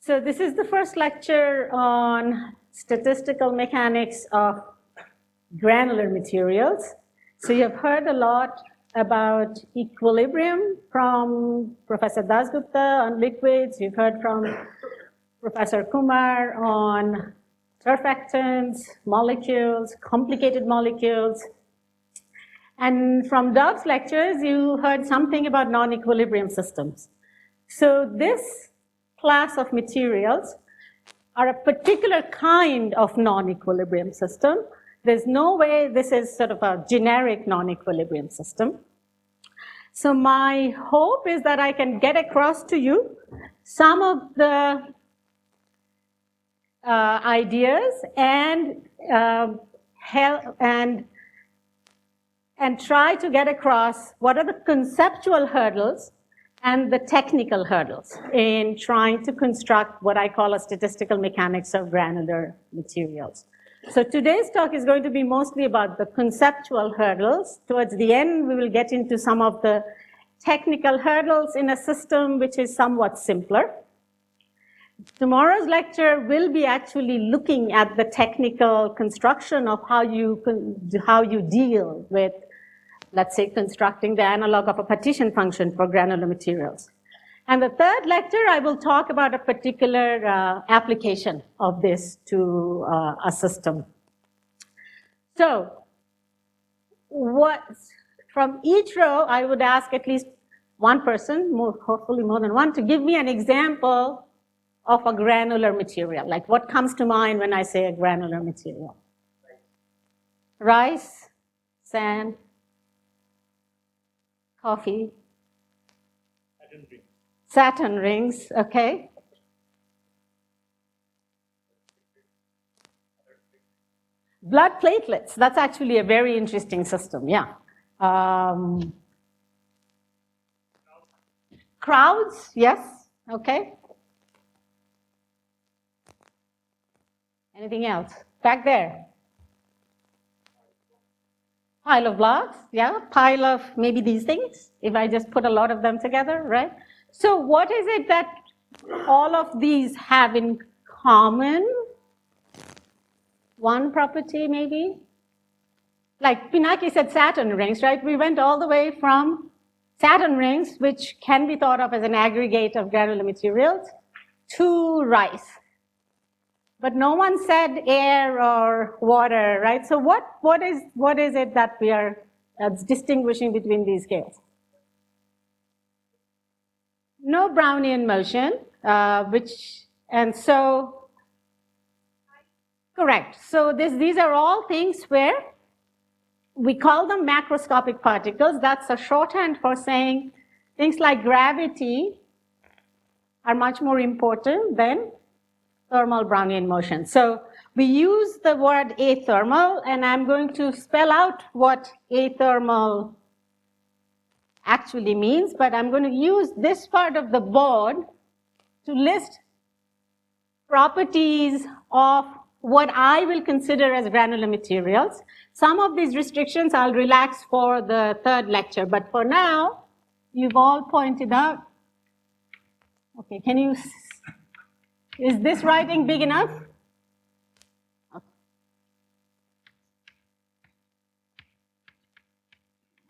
So this is the first lecture on statistical mechanics of granular materials. So you've heard a lot about equilibrium from Professor Dasgupta on liquids. You've heard from Professor Kumar on surfactants, molecules, complicated molecules. And from Dove's lectures, you heard something about non-equilibrium systems. So this class of materials are a particular kind of non-equilibrium system. There's no way this is sort of a generic non-equilibrium system. So my hope is that I can get across to you some of the ideas and try to get across what are the conceptual hurdles and the technical hurdles in trying to construct what I call a statistical mechanics of granular materials. So today's talk is going to be mostly about the conceptual hurdles. Towards the end, we will get into some of the technical hurdles in a system which is somewhat simpler. Tomorrow's lecture will be actually looking at the technical construction of how you deal with, let's say, constructing the analog of a partition function for granular materials. And the third lecture, I will talk about a particular application of this to a system. So, from each row, I would ask at least one person, hopefully more than one, to give me an example of a granular material. Like what comes to mind when I say a granular material? Rice, sand, coffee, Saturn rings, okay. Blood platelets, that's actually a very interesting system, yeah. Crowds, yes, okay. Anything else? Back there. Pile of blocks, yeah, pile of maybe these things, if I just put a lot of them together, right? So what is it that all of these have in common? One property maybe? Like Pinaki said Saturn rings, right? We went all the way from Saturn rings, which can be thought of as an aggregate of granular materials, to rice. But no one said air or water, right? So what is it that we are distinguishing between these scales? No Brownian motion, correct. So these are all things where we call them macroscopic particles. That's a shorthand for saying things like gravity are much more important than thermal Brownian motion. So we use the word athermal, and I'm going to spell out what athermal actually means, but I'm going to use this part of the board to list properties of what I will consider as granular materials. Some of these restrictions I'll relax for the third lecture, but for now, you've all pointed out. Okay, is this writing big enough? Okay.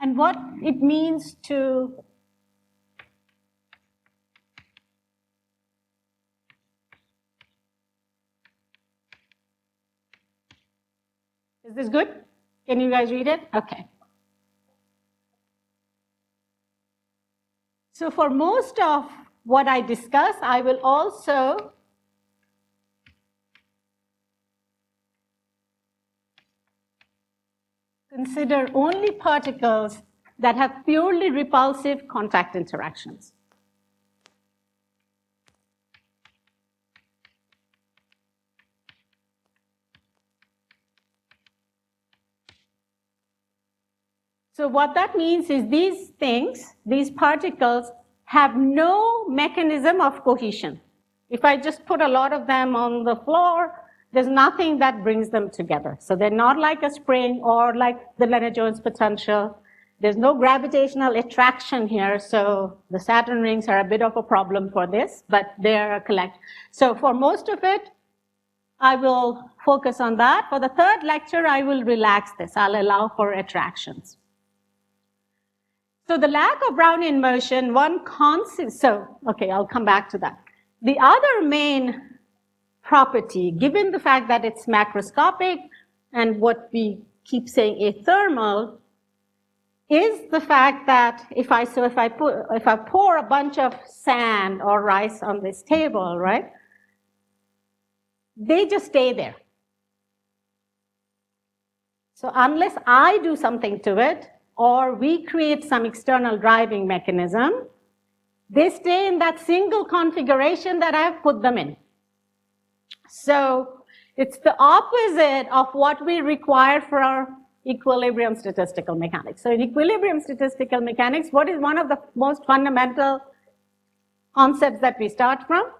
And what it means to Is this good? Can you guys read it? Okay. So for most of what I discuss, I will also consider only particles that have purely repulsive contact interactions. So what that means is these particles, have no mechanism of cohesion. If I just put a lot of them on the floor, there's nothing that brings them together. So they're not like a spring or like the Lennard-Jones potential. There's no gravitational attraction here, so the Saturn rings are a bit of a problem for this, but they're collect. So for most of it, I will focus on that. For the third lecture, I will relax this. I'll allow for attractions. So the lack of Brownian motion, one constant, okay, I'll come back to that. The other main property, given the fact that it's macroscopic and what we keep saying athermal, is the fact that if I pour a bunch of sand or rice on this table, right, they just stay there. So unless I do something to it, or we create some external driving mechanism, they stay in that single configuration that I've put them in. So it's the opposite of what we require for our equilibrium statistical mechanics. So in equilibrium statistical mechanics, what is one of the most fundamental concepts that we start from?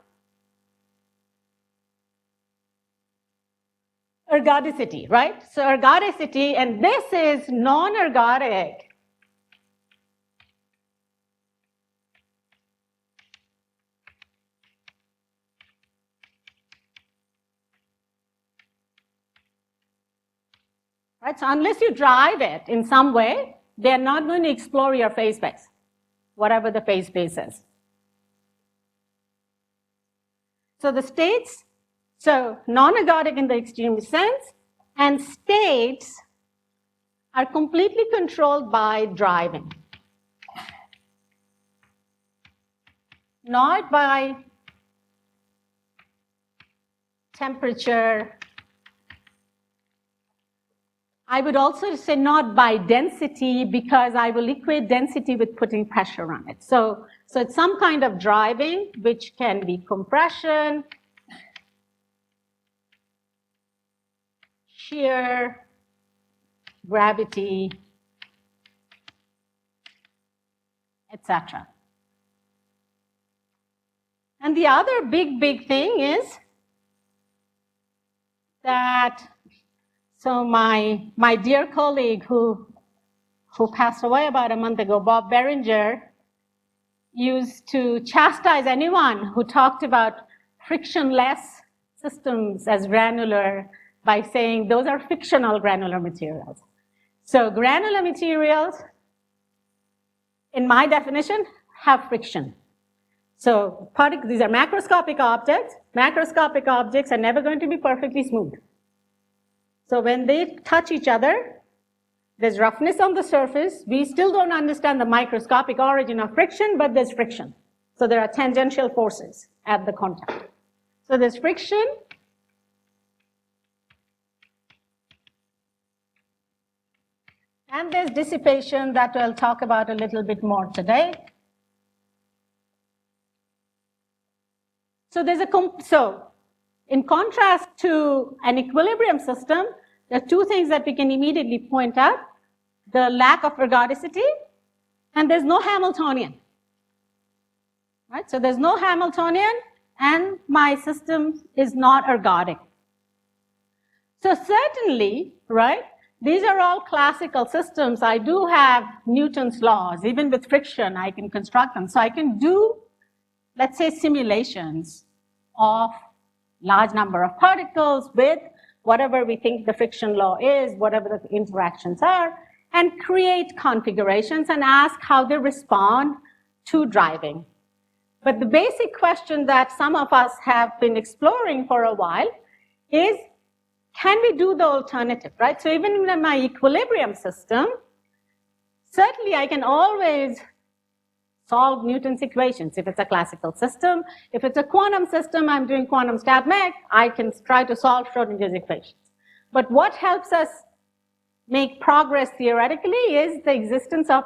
Ergodicity, right? So ergodicity, and this is non-ergodic. Right? So unless you drive it in some way, they're not going to explore your phase space, whatever the phase space is. So the states, so non-ergodic in the extreme sense, and states are completely controlled by driving, not by temperature. I would also say not by density, because I will equate density with putting pressure on it. So it's some kind of driving, which can be compression, shear, gravity, etc. And the other big thing is that, so my dear colleague who passed away about a month ago, Bob Berenger, used to chastise anyone who talked about frictionless systems as granular by saying those are fictional granular materials. So granular materials, in my definition, have friction. So these are macroscopic objects. Macroscopic objects are never going to be perfectly smooth. So when they touch each other, there's roughness on the surface. We still don't understand the microscopic origin of friction, but there's friction. So there are tangential forces at the contact. So there's friction. And there's dissipation that I'll talk about a little bit more today. So in contrast to an equilibrium system, there are two things that we can immediately point out: the lack of ergodicity, and there's no Hamiltonian. Right? So there's no Hamiltonian, and my system is not ergodic. So certainly, right, these are all classical systems. I do have Newton's laws. Even with friction, I can construct them. So I can do, let's say, simulations of large number of particles with whatever we think the friction law is, whatever the interactions are, and create configurations and ask how they respond to driving. But the basic question that some of us have been exploring for a while is, can we do the alternative, right? So even in my equilibrium system, certainly I can always solve Newton's equations if it's a classical system. If it's a quantum system, I'm doing quantum stat mech, I can try to solve Schrodinger's equations. But what helps us make progress theoretically is the existence of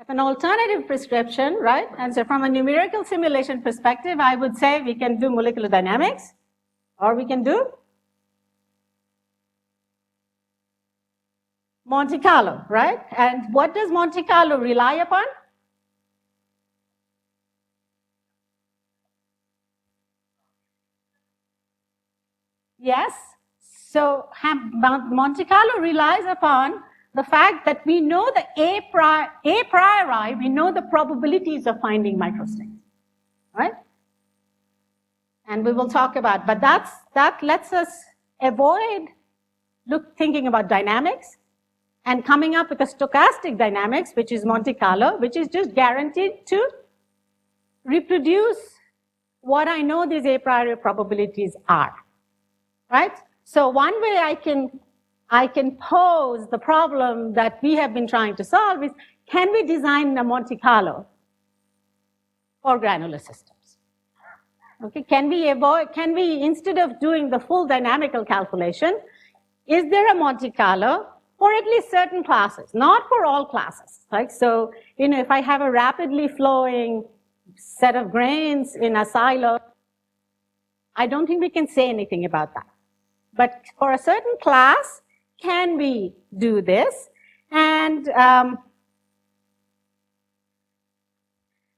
an alternative prescription, right? And so from a numerical simulation perspective, I would say we can do molecular dynamics, or we can do Monte Carlo, right? And what does Monte Carlo rely upon? Yes. So Monte Carlo relies upon the fact that we know the a priori, we know the probabilities of finding microstates, right? And we will talk about, but that lets us avoid thinking about dynamics and coming up with a stochastic dynamics, which is Monte Carlo, which is just guaranteed to reproduce what I know these a priori probabilities are, right? So one way I can pose the problem that we have been trying to solve is, can we design a Monte Carlo for granular systems? Okay, can we, instead of doing the full dynamical calculation, is there a Monte Carlo for at least certain classes, not for all classes, right? So, if I have a rapidly flowing set of grains in a silo, I don't think we can say anything about that. But for a certain class, can we do this? And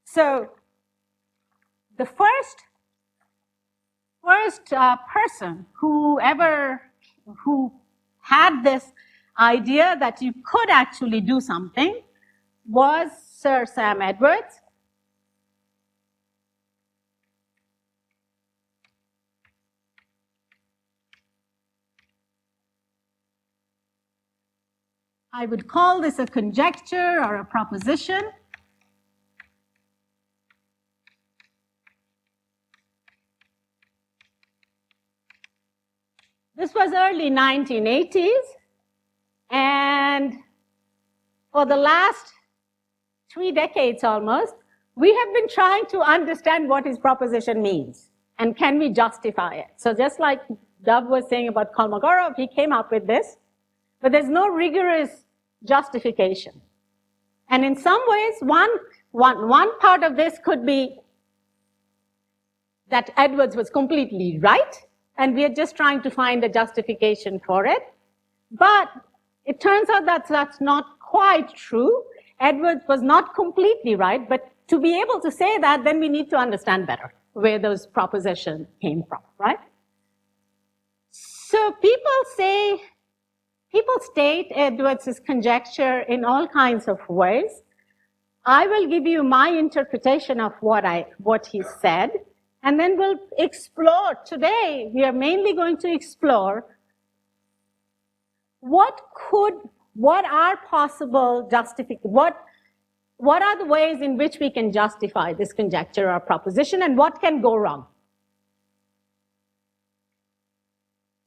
so the first person who had this idea that you could actually do something was Sir Sam Edwards. I would call this a conjecture or a proposition. This was early 1980s, and for the last 3 decades almost, we have been trying to understand what his proposition means, and can we justify it. So just like Dov was saying about Kolmogorov, he came up with this, but there's no rigorous justification. And in some ways, one part of this could be that Edwards was completely right, and we are just trying to find a justification for it. But it turns out that that's not quite true. Edwards was not completely right, but to be able to say that, then we need to understand better where those propositions came from, right? So people state Edwards' conjecture in all kinds of ways. I will give you my interpretation of what he said, and then we'll explore. Today, we are mainly going to explore what are possible what are the ways in which we can justify this conjecture or proposition, and what can go wrong.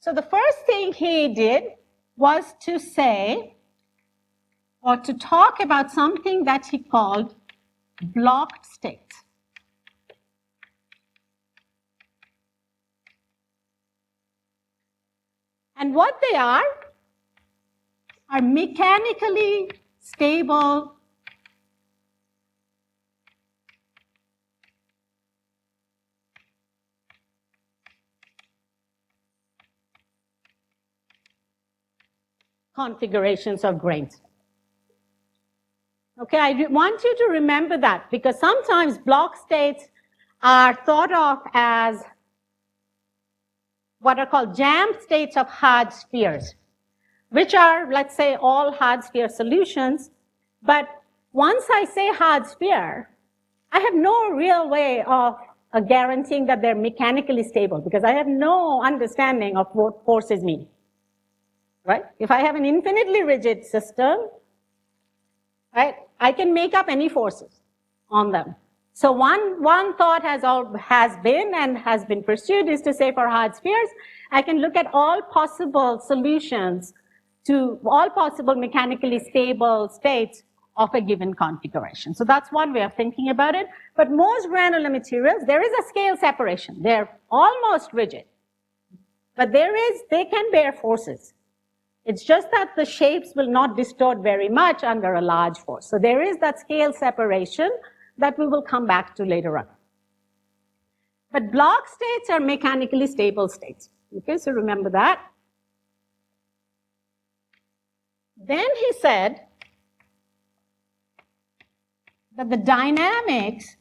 So the first thing he did was to say, or to talk about something that he called blocked states. And what they are mechanically stable configurations of grains. Okay, I want you to remember that, because sometimes block states are thought of as what are called jammed states of hard spheres, which are, let's say, all hard sphere solutions. But once I say hard sphere, I have no real way of guaranteeing that they're mechanically stable, because I have no understanding of what forces mean. Right? If I have an infinitely rigid system, right, I can make up any forces on them. So one thought has been pursued is to say, for hard spheres, I can look at all possible solutions to all possible mechanically stable states of a given configuration. So that's one way of thinking about it. But most granular materials, there is a scale separation. They're almost rigid, but they can bear forces. It's just that the shapes will not distort very much under a large force. So there is that scale separation that we will come back to later on. But block states are mechanically stable states. Okay, so remember that. Then he said that the dynamics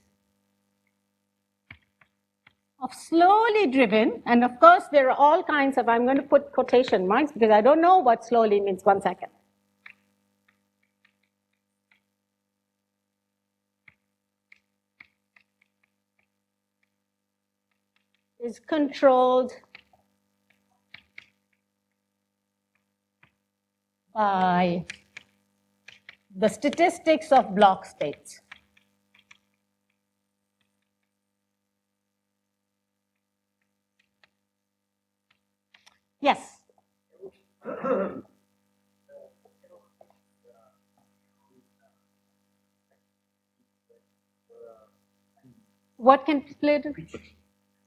of slowly driven, and of course there are all kinds of, I'm going to put quotation marks because I don't know what slowly means. 1 second. Is controlled by the statistics of block states. Yes. What can play the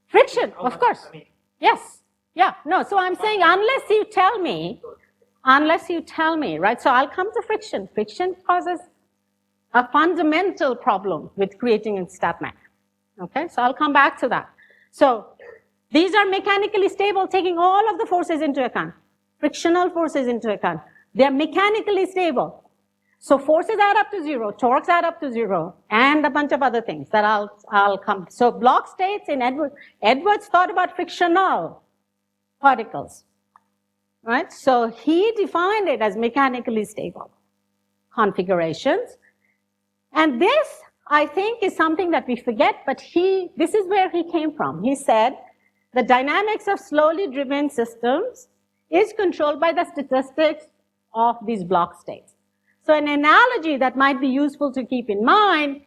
friction? Of course. Yes. Yeah. No. So I'm saying unless you tell me, right? So I'll come to friction. Friction causes a fundamental problem with creating a stat map. Okay. So I'll come back to that. So these are mechanically stable, taking all of the forces into account, frictional forces into account. They're mechanically stable. So forces add up to 0, torques add up to 0, and a bunch of other things that I'll come. So block states in Edwards thought about frictional particles, right? So he defined it as mechanically stable configurations. And this, I think, is something that we forget, but this is where he came from. He said, the dynamics of slowly driven systems is controlled by the statistics of these block states. So an analogy that might be useful to keep in mind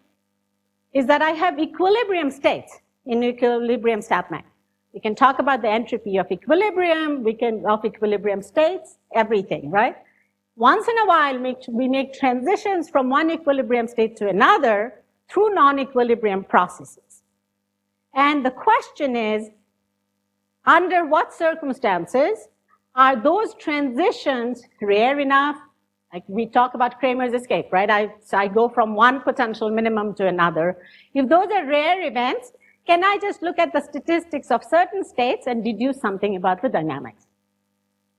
is that I have equilibrium states in equilibrium stat map. We can talk about the entropy of equilibrium, of equilibrium states, everything, right? Once in a while, we make transitions from one equilibrium state to another through non-equilibrium processes. And the question is, under what circumstances are those transitions rare enough? Like we talk about Kramer's escape, right? So I go from one potential minimum to another. If those are rare events, can I just look at the statistics of certain states and deduce something about the dynamics?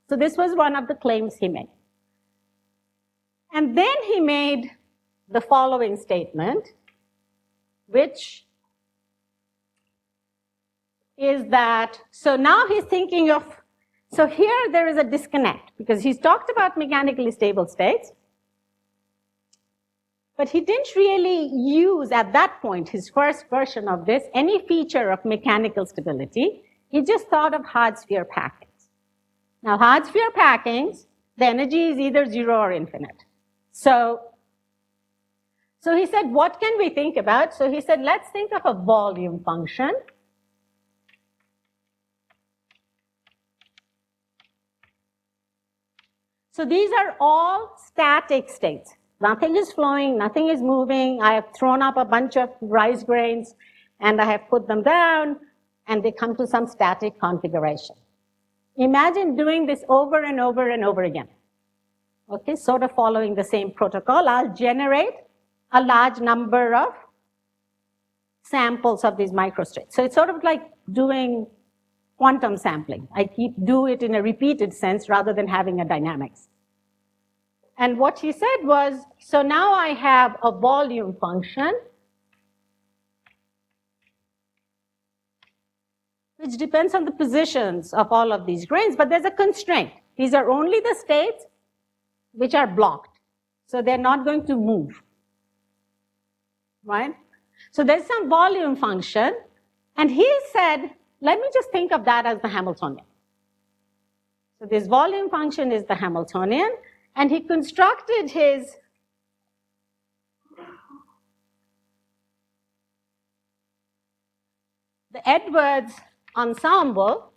So this was one of the claims he made. And then he made the following statement, which is that, so now he's thinking of, so here there is a disconnect because he's talked about mechanically stable states, but he didn't really use at that point, his first version of this, any feature of mechanical stability. He just thought of hard sphere packings. Now hard sphere packings, the energy is either 0 or infinite. So he said, what can we think about? So he said, let's think of a volume function. So these are all static states. Nothing is flowing, nothing is moving. I have thrown up a bunch of rice grains and I have put them down and they come to some static configuration. Imagine doing this over and over and over again. Okay, sort of following the same protocol. I'll generate a large number of samples of these microstates. So it's sort of like doing quantum sampling. I do it in a repeated sense rather than having a dynamics. And what he said was, so now I have a volume function which depends on the positions of all of these grains, but there's a constraint. These are only the states which are blocked. So they're not going to move, right? So there's some volume function, and he said, let me just think of that as the Hamiltonian. So this volume function is the Hamiltonian, and he constructed the Edwards ensemble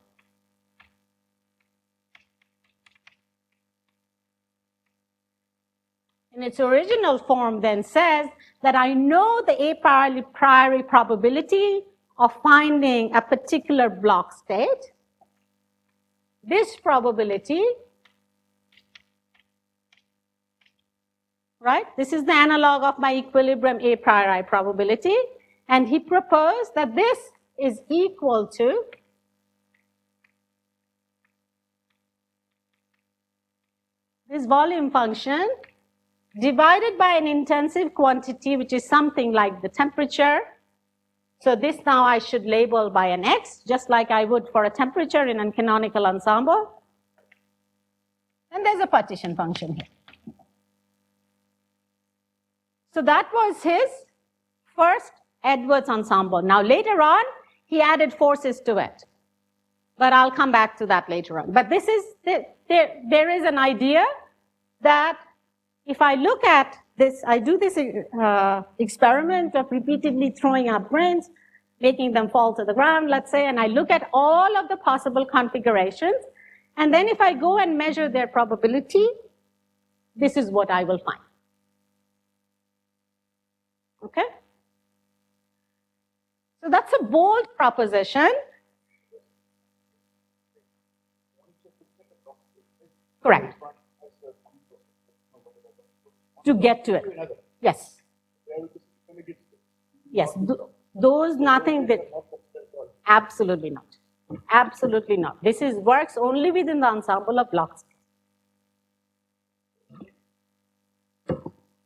in its original form then says that I know the a priori probability of finding a particular block state. This probability, right? This is the analog of my equilibrium a priori probability. And he proposed that this is equal to this volume function divided by an intensive quantity, which is something like the temperature. So this now I should label by an X, just like I would for a temperature in a canonical ensemble. And there's a partition function here. So that was his first Edwards ensemble. Now later on, he added forces to it. But I'll come back to that later on. But this is, there is an idea that if I look at this, I do this experiment of repeatedly throwing up grains, making them fall to the ground, let's say, and I look at all of the possible configurations, and then if I go and measure their probability, this is what I will find. Okay? So that's a bold proposition. Correct. To get to it. Yes. Yes. Those nothing that, absolutely not. Absolutely not. This is works only within the ensemble of blocks.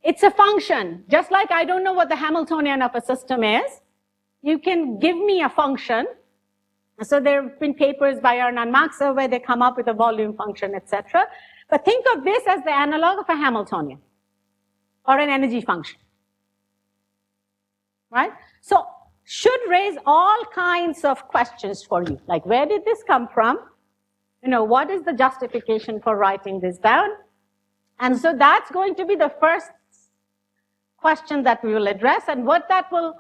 It's a function. Just like I don't know what the Hamiltonian of a system is, you can give me a function. So there have been papers by Ernan Maxa where they come up with a volume function, etc. But think of this as the analog of a Hamiltonian or an energy function, right? So should raise all kinds of questions for you, like where did this come from? You know, what is the justification for writing this down? And so that's going to be the first question that we will address, and what that will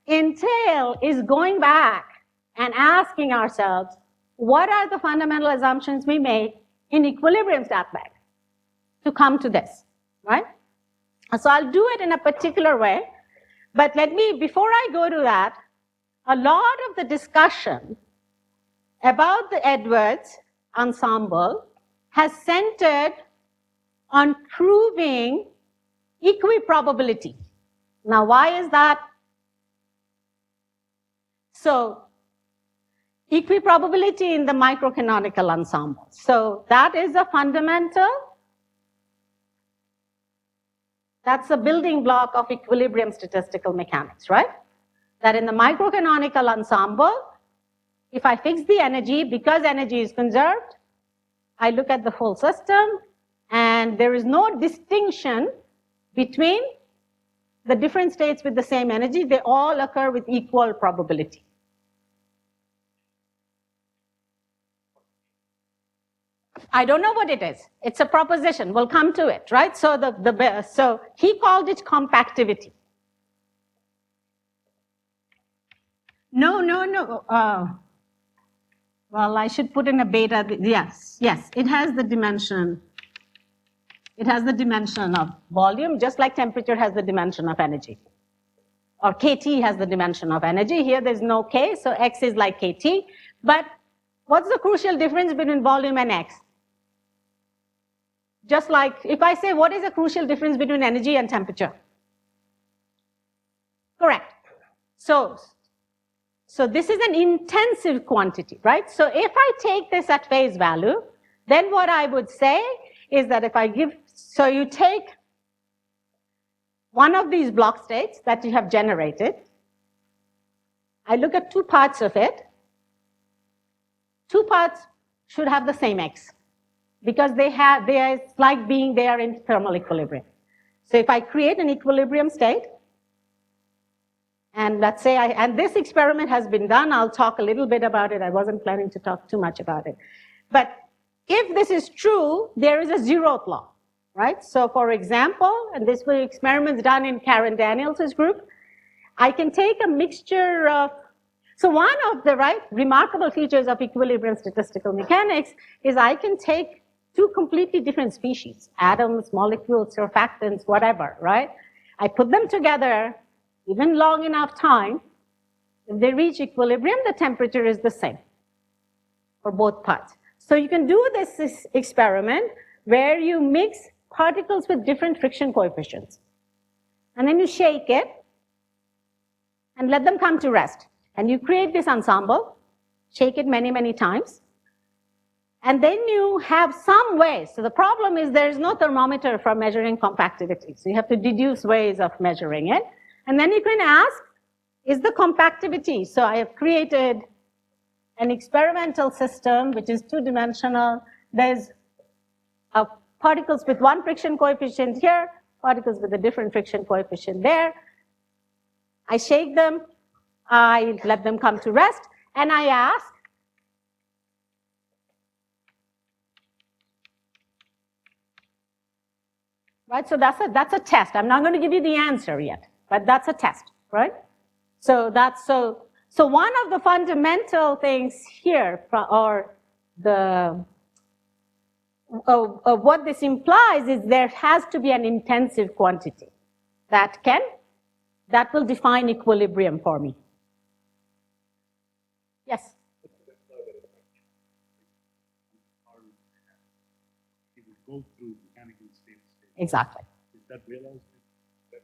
entail is going back and asking ourselves, what are the fundamental assumptions we make in equilibrium stat bag to come to this, right? So I'll do it in a particular way, but let me, before I go to that, a lot of the discussion about the Edwards ensemble has centered on proving equiprobability. Now, why is that? So, equiprobability in the microcanonical ensemble. So, that is a fundamental, that's a building block of equilibrium statistical mechanics, right? That in the microcanonical ensemble, if I fix the energy, because energy is conserved, I look at the whole system, and there is no distinction between the different states with the same energy. They all occur with equal probability. I don't know what it is. It's a proposition. We'll come to it, right? So so he called it compactivity. No. Well, I should put in a beta. Yes, it has the dimension. It has the dimension of volume, just like temperature has the dimension of energy. Or kT has the dimension of energy. Here there's no k, so x is like kT. But what's the crucial difference between volume and x? Just like if I say, what is the crucial difference between energy and temperature? Correct. So this is an intensive quantity, right? So if I take this at face value, then what I would say is that if I give, so you take one of these block states that you have generated, I look at two parts of it. Two parts should have the same x, because they are like being there in thermal equilibrium. So if I create an equilibrium state, and let's say and this experiment has been done, I'll talk a little bit about it. I wasn't planning to talk too much about it. But if this is true, there is a zeroth law, right? So for example, and this was experiments done in Karen Daniels' group, I can take a mixture of, so one of the remarkable features of equilibrium statistical mechanics is I can take two completely different species, atoms, molecules, surfactants, whatever, right? I put them together, even long enough time, if they reach equilibrium, the temperature is the same for both parts. So you can do this experiment where you mix particles with different friction coefficients. And then you shake it and let them come to rest. And you create this ensemble, shake it many, many times. And then you have some ways. So the problem is there is no thermometer for measuring compactivity. So you have to deduce ways of measuring it. And then you can ask, is the compactivity. So I have created an experimental system which is two-dimensional. There's particles with one friction coefficient here, particles with a different friction coefficient there. I shake them, I let them come to rest, and I ask, right? So that's a test. I'm not going to give you the answer yet, but that's a test, right? So so one of the fundamental things here, or what this implies is there has to be an intensive quantity that will define equilibrium for me. Yes? Go through mechanical state. Exactly. Is that realized?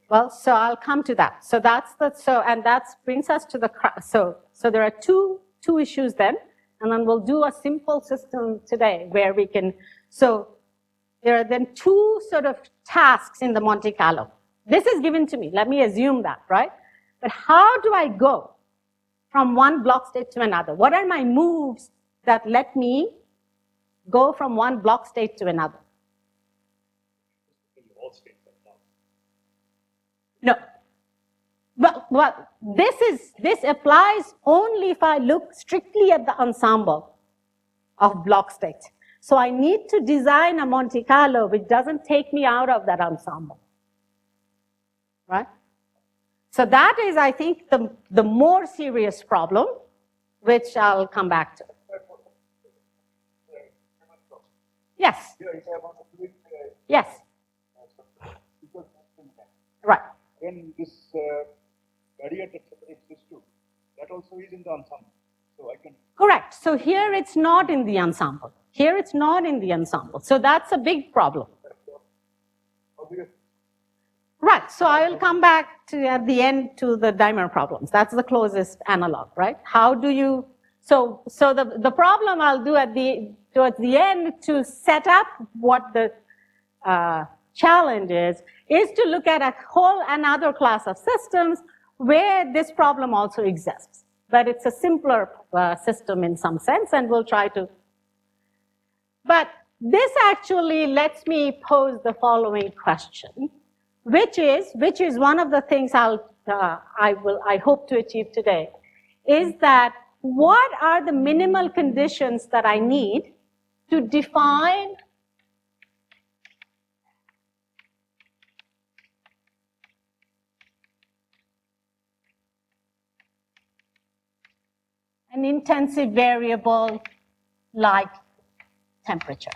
Well, so I'll come to that. So and that brings us to so there are two issues then, and then we'll do a simple system today where we can, so there are then two sort of tasks in the Monte Carlo. This is given to me, let me assume that, right? But how do I go from one block state to another? What are my moves that let me go from one block state to another? No. Well, this applies only if I look strictly at the ensemble of block states. So I need to design a Monte Carlo which doesn't take me out of that ensemble, right? So that is, I think, the more serious problem, which I'll come back to. Yes. Yes. Right. When this radiator separates this too, that also is in the ensemble. So I can. Correct. So here it's not in the ensemble. Here it's not in the ensemble. So that's a big problem. Right. So I will come back to at the end to the dimer problems. That's the closest analog, right? How do you? So the problem I'll do towards the end to set up what the challenge is to look at another class of systems where this problem also exists. But it's a simpler system in some sense, and we'll try to. But this actually lets me pose the following question, which is one of the things I hope to achieve today, is that what are the minimal conditions that I need to define an intensive variable like temperature.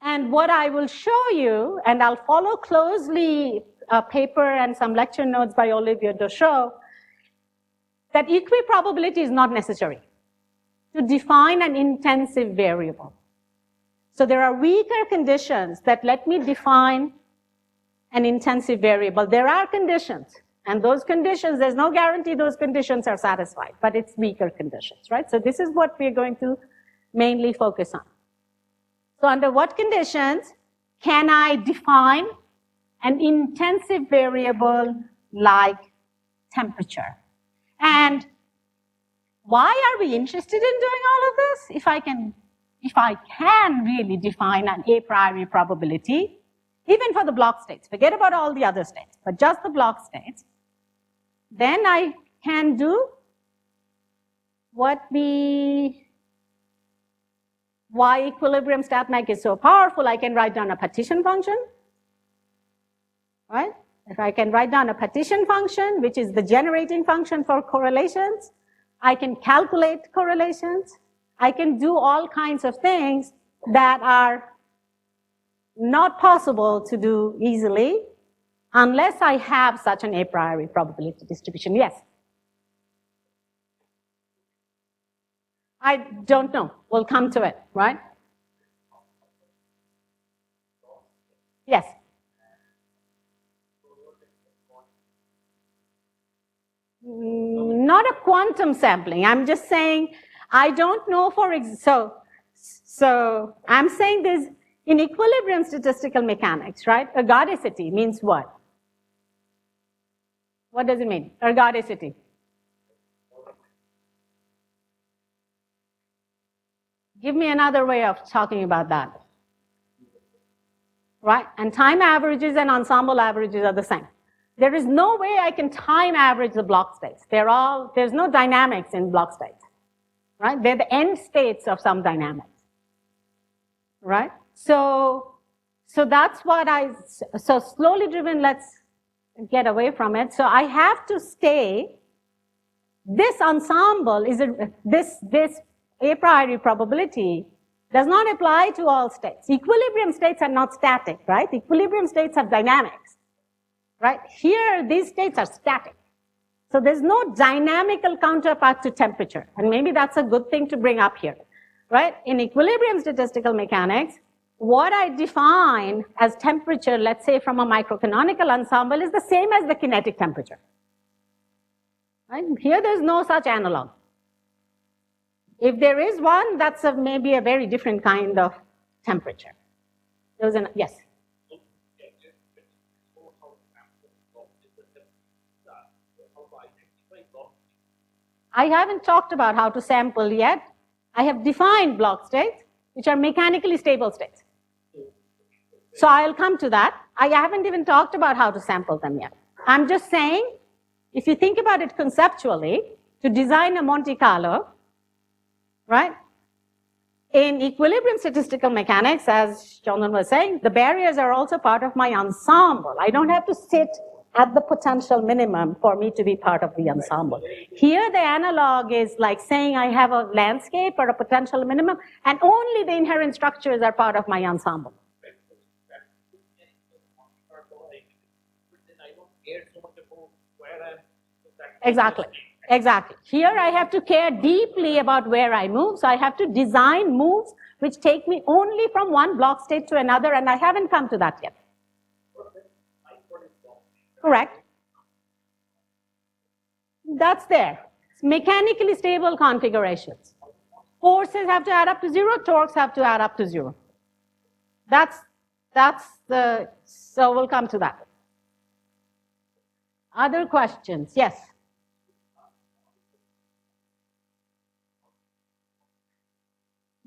And what I will show you, and I'll follow closely a paper and some lecture notes by Olivier Dochot, that equiprobability is not necessary to define an intensive variable. So there are weaker conditions that let me define an intensive variable. There are conditions, and those conditions, there's no guarantee those conditions are satisfied, but it's weaker conditions, right? So this is what we're going to mainly focus on. So under what conditions can I define an intensive variable like temperature? And why are we interested in doing all of this? If I can really define an a priori probability, even for the block states, forget about all the other states, but just the block states, then I can do why equilibrium StatMech is so powerful. I can write down a partition function, right? If I can write down a partition function, which is the generating function for correlations, I can calculate correlations. I can do all kinds of things that are not possible to do easily unless I have such an a priori probability distribution. Yes? I don't know. We'll come to it, right? Yes. Not a quantum sampling. I'm just saying, I don't know so I'm saying In equilibrium statistical mechanics, right, ergodicity means what? What does it mean, ergodicity? Give me another way of talking about that. Right? And time averages and ensemble averages are the same. There is no way I can time average the block states. There's no dynamics in block states. Right? They're the end states of some dynamics. Right? So that's what so slowly driven, let's get away from it. So I have to stay, this ensemble is this a priori probability does not apply to all states. Equilibrium states are not static, right? Equilibrium states have dynamics, right? Here, these states are static. So there's no dynamical counterpart to temperature. And maybe that's a good thing to bring up here, right? In equilibrium statistical mechanics, what I define as temperature, let's say from a microcanonical ensemble, is the same as the kinetic temperature. Right? Here, there's no such analog. If there is one, that's maybe a very different kind of temperature. There was yes? I haven't talked about how to sample yet. I have defined block states, which are mechanically stable states. So I'll come to that. I haven't even talked about how to sample them yet. I'm just saying, if you think about it conceptually, to design a Monte Carlo, right? In equilibrium statistical mechanics, as Chandan was saying, the barriers are also part of my ensemble. I don't have to sit at the potential minimum for me to be part of the ensemble. Here, the analog is like saying I have a landscape or a potential minimum, and only the inherent structures are part of my ensemble. Exactly. Exactly. Here I have to care deeply about where I move, so I have to design moves which take me only from one block state to another, and I haven't come to that yet. Correct. That's there. It's mechanically stable configurations. Forces have to add up to 0, torques have to add up to 0. So we'll come to that. Other questions? Yes.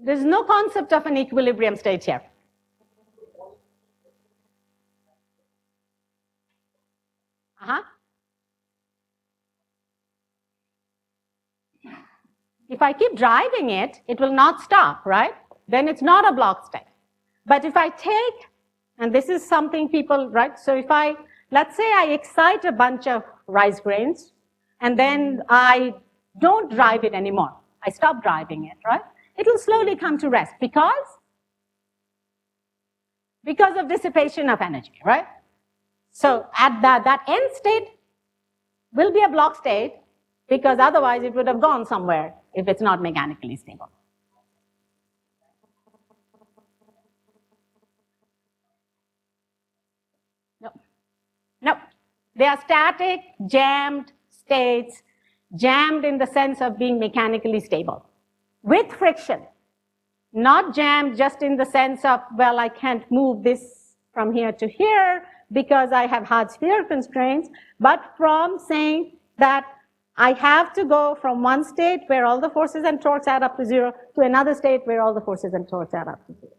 There's no concept of an equilibrium state here. If I keep driving it, it will not stop, right? Then it's not a block state. But if I take, and this is something people, right? So if let's say I excite a bunch of rice grains, and then I don't drive it anymore. I stop driving it, right? It will slowly come to rest because of dissipation of energy, right? So at that end state will be a block state because otherwise it would have gone somewhere if it's not mechanically stable. No, they are static, jammed states, jammed in the sense of being mechanically stable. With friction, not jammed just in the sense of, well, I can't move this from here to here because I have hard sphere constraints, but from saying that I have to go from one state where all the forces and torques add up to 0 to another state where all the forces and torques add up to 0.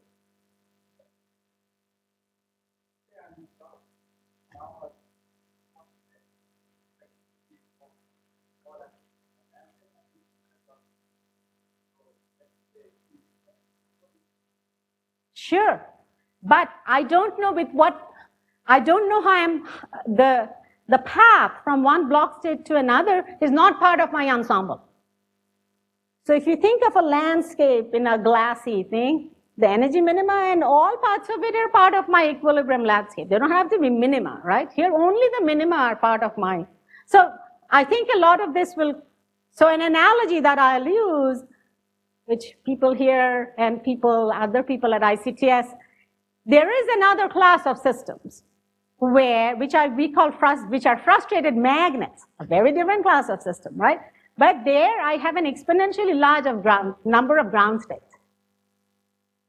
Sure, but I don't know I don't know how the path from one block state to another is not part of my ensemble. So if you think of a landscape in a glassy thing, the energy minima and all parts of it are part of my equilibrium landscape. They don't have to be minima, right? Here only the minima are part of my. So I think a lot of this will, so an analogy that I'll use, which people here and other people at ICTS, there is another class of systems which are frustrated magnets, a very different class of system, right? But there I have an exponentially large number of ground states.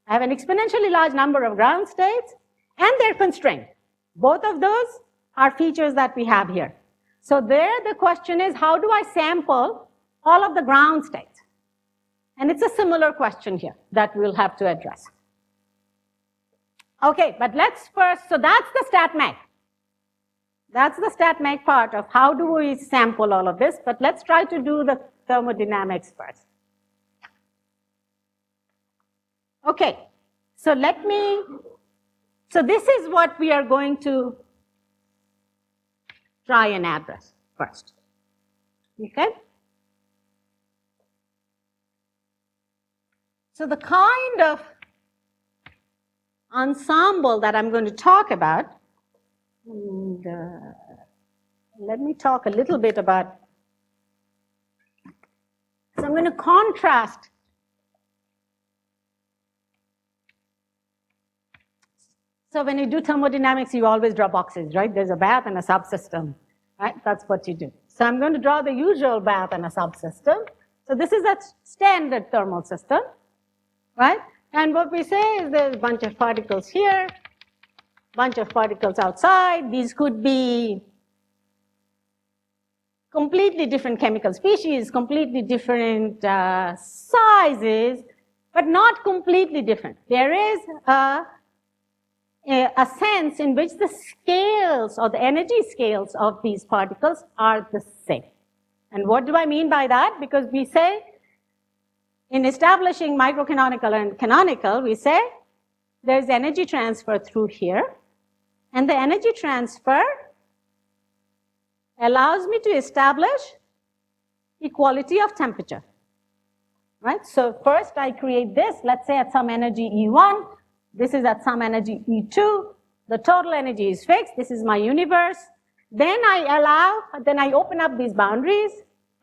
I have an exponentially large number of ground states, and they're constrained. Both of those are features that we have here. So there the question is, how do I sample all of the ground states? And it's a similar question here that we'll have to address. Okay, but let's first, so that's the StatMech. That's the StatMech part of how do we sample all of this, but let's try to do the thermodynamics first. Okay, so so this is what we are going to try and address first. Okay? So the kind of ensemble that I'm going to talk about, and, let me talk a little bit about, so I'm going to contrast So when you do thermodynamics, you always draw boxes, right? There's a bath and a subsystem, right? That's what you do. So I'm going to draw the usual bath and a subsystem. So this is a standard thermal system, right? And what we say is there's a bunch of particles here, bunch of particles outside. These could be completely different chemical species, completely different sizes, but not completely different. There is a sense in which the scales or the energy scales of these particles are the same. And what do I mean by that? Because we say in establishing microcanonical and canonical, we say there's energy transfer through here, and the energy transfer allows me to establish equality of temperature, right? So first I create this, let's say at some energy E1, this is at some energy E2, the total energy is fixed, this is my universe. Then I open up these boundaries,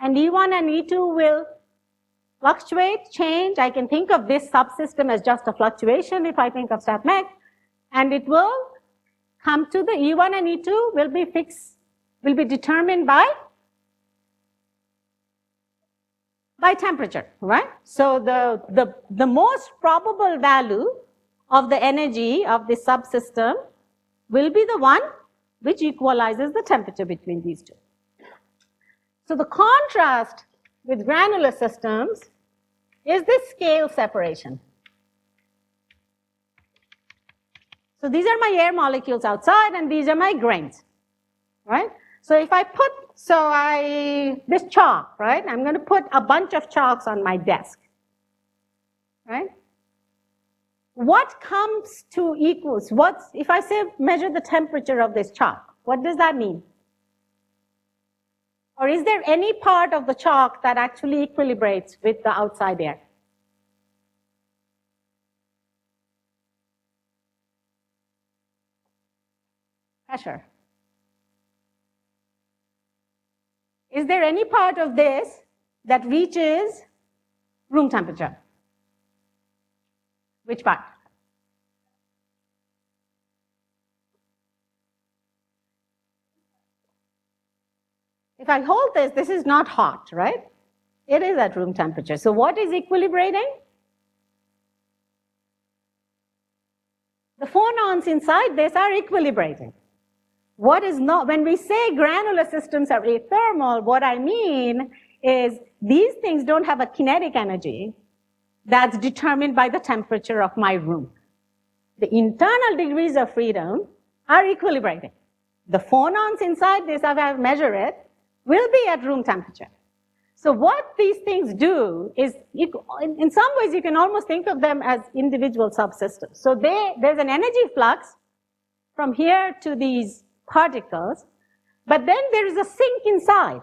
and E1 and E2 will fluctuate, change. I can think of this subsystem as just a fluctuation if I think of StatMech, and it will come to the E1 and E2 will be fixed, will be determined by temperature, right? So the most probable value of the energy of the subsystem will be the one which equalizes the temperature between these two. So the contrast with granular systems is this scale separation. So these are my air molecules outside, and these are my grains, right? So if I put, this chalk, right? I'm going to put a bunch of chalks on my desk, right? What comes to equals, if I say measure the temperature of this chalk, what does that mean? Or is there any part of the chalk that actually equilibrates with the outside air? Pressure. Is there any part of this that reaches room temperature? Which part? If I hold this, this is not hot, right? It is at room temperature. So what is equilibrating? The phonons inside this are equilibrating. What is not, when we say granular systems are athermal, what I mean is these things don't have a kinetic energy that's determined by the temperature of my room. The internal degrees of freedom are equilibrating. The phonons inside this, if I measure it, will be at room temperature. So what these things do is, in some ways you can almost think of them as individual subsystems. So there's an energy flux from here to these particles, but then there is a sink inside,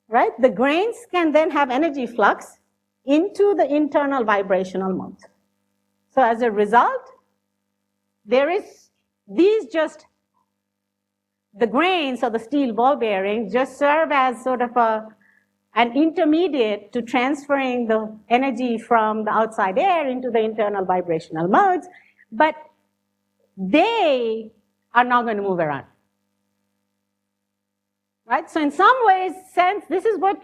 right? The grains can then have energy flux into the internal vibrational modes. So as a result, there is the grains or the steel ball bearings just serve as sort of an intermediate to transferring the energy from the outside air into the internal vibrational modes, but they are not going to move around, right? So in some ways, this is what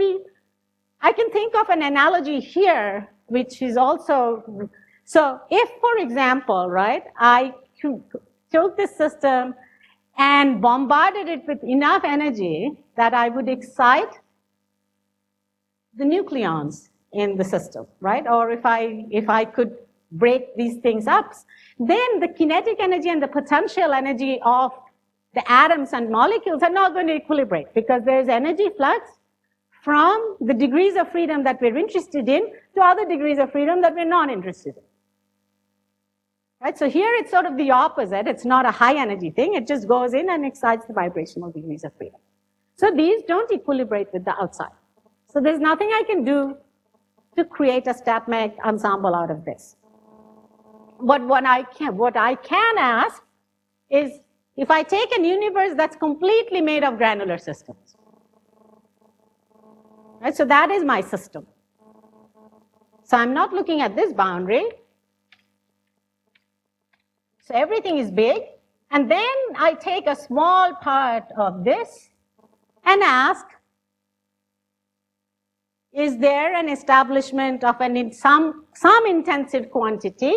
I can think of an analogy here, which is also So if, for example, right, I took this system and bombarded it with enough energy that I would excite the nucleons in the system, right? Or if I could break these things up, then the kinetic energy and the potential energy of the atoms and molecules are not going to equilibrate, because there's energy flux from the degrees of freedom that we're interested in to other degrees of freedom that we're not interested in. Right? So here it's sort of the opposite. It's not a high energy thing. It just goes in and excites the vibrational degrees of freedom. So these don't equilibrate with the outside. So there's nothing I can do to create a stat-mech ensemble out of this. But what I can ask is, if I take a universe that's completely made of granular systems, right? So that is my system. So I'm not looking at this boundary. So everything is big, and then I take a small part of this and ask, is there an establishment of some intensive quantity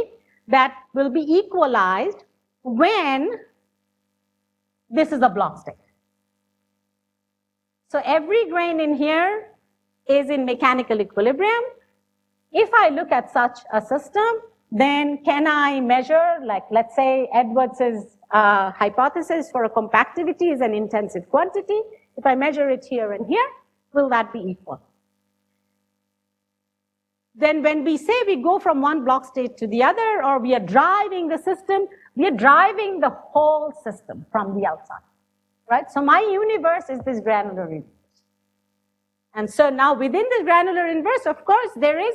that will be equalized when this is a block state? So every grain in here is in mechanical equilibrium. If I look at such a system, then can I measure, like let's say Edwards's hypothesis for a compactivity is an intensive quantity. If I measure it here and here, will that be equal? Then when we say we go from one block state to the other, or we are driving the system, we are driving the whole system from the outside, right? So my universe is this granular universe. And so now within this granular universe, of course, there is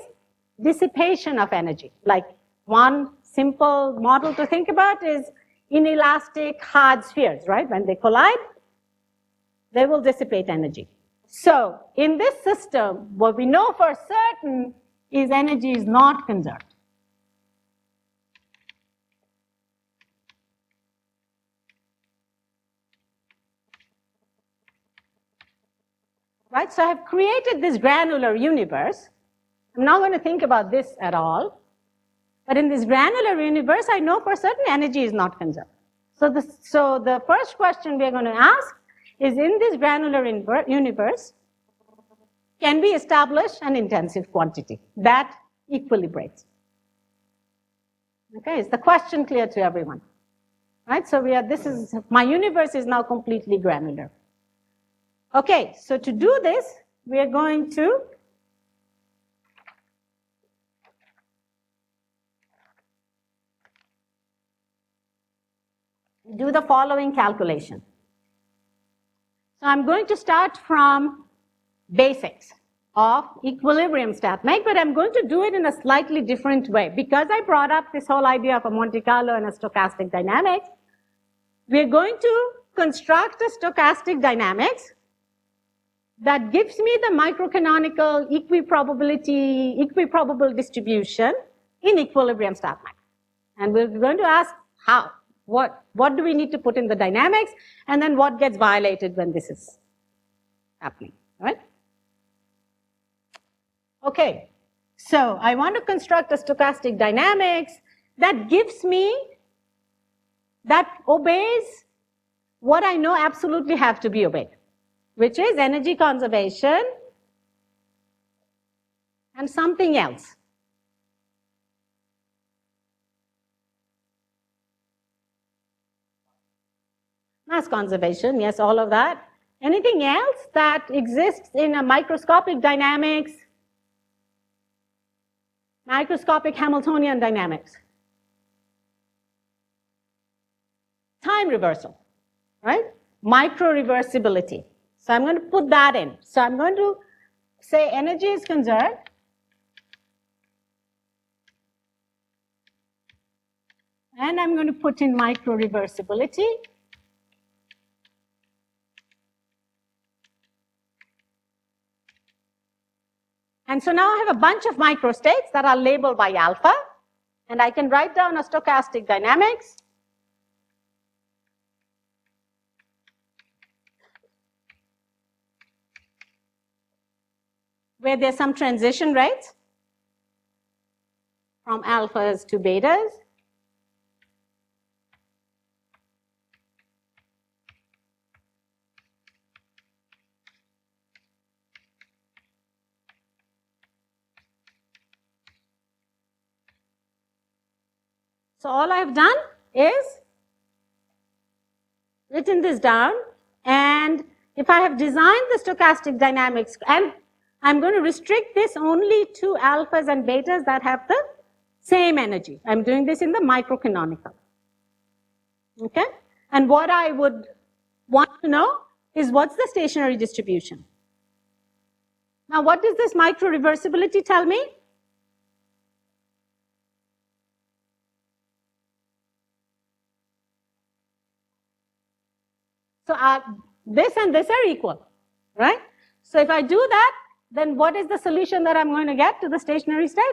dissipation of energy. Like one simple model to think about is inelastic hard spheres, right? When they collide, they will dissipate energy. So in this system, what we know for certain is energy is not conserved. Right? So I've created this granular universe. I'm not going to think about this at all. But in this granular universe, I know for certain energy is not conserved. So the first question we're going to ask is, in this granular universe, can we establish an intensive quantity that equilibrates? Okay, is the question clear to everyone? Right, so my universe is now completely granular. Okay, so to do this, we are going to do the following calculation. So I'm going to start from basics of equilibrium stat-mech, but I'm going to do it in a slightly different way. Because I brought up this whole idea of a Monte Carlo and a stochastic dynamics, we're going to construct a stochastic dynamics that gives me the microcanonical equiprobable distribution in equilibrium stat-mech. And we're going to ask how, what do we need to put in the dynamics, and then what gets violated when this is happening, right? Okay, so I want to construct a stochastic dynamics that gives me, that obeys what I know absolutely have to be obeyed, which is energy conservation and something else. Mass conservation, yes, all of that. Anything else that exists in a microscopic dynamics, microscopic Hamiltonian dynamics. Time reversal, right? Micro-reversibility. So I'm going to put that in. So I'm going to say energy is conserved. And I'm going to put in micro-reversibility. And so now I have a bunch of microstates that are labeled by alpha. And I can write down a stochastic dynamics. Where there's some transition rates. from alphas to betas. So all I've done is written this down, and if I have designed the stochastic dynamics, and I'm going to restrict this only to alphas and betas that have the same energy. I'm doing this in the microcanonical. Okay? And what I would want to know is what's the stationary distribution. Now, what does this micro-reversibility tell me? So this and this are equal, right? So if I do that, then what is the solution that I'm going to get to the stationary state?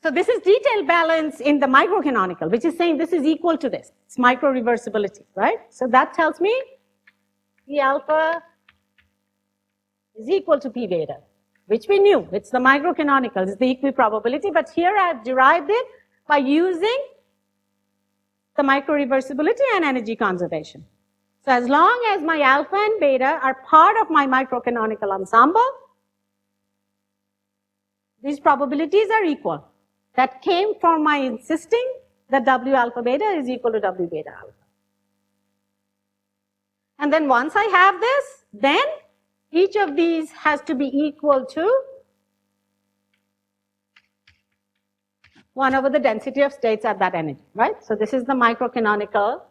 So this is detail balance in the microcanonical, which is saying this is equal to this. It's micro-reversibility, right? So that tells me P alpha is equal to P beta, which we knew. It's the microcanonical, it's the equiprobability, but here I've derived it by using the micro-reversibility and energy conservation. So as long as my alpha and beta are part of my microcanonical ensemble, these probabilities are equal. That came from my insisting that W alpha beta is equal to W beta alpha. And then once I have this, then each of these has to be equal to 1 over the density of states at that energy, right? So this is the microcanonical.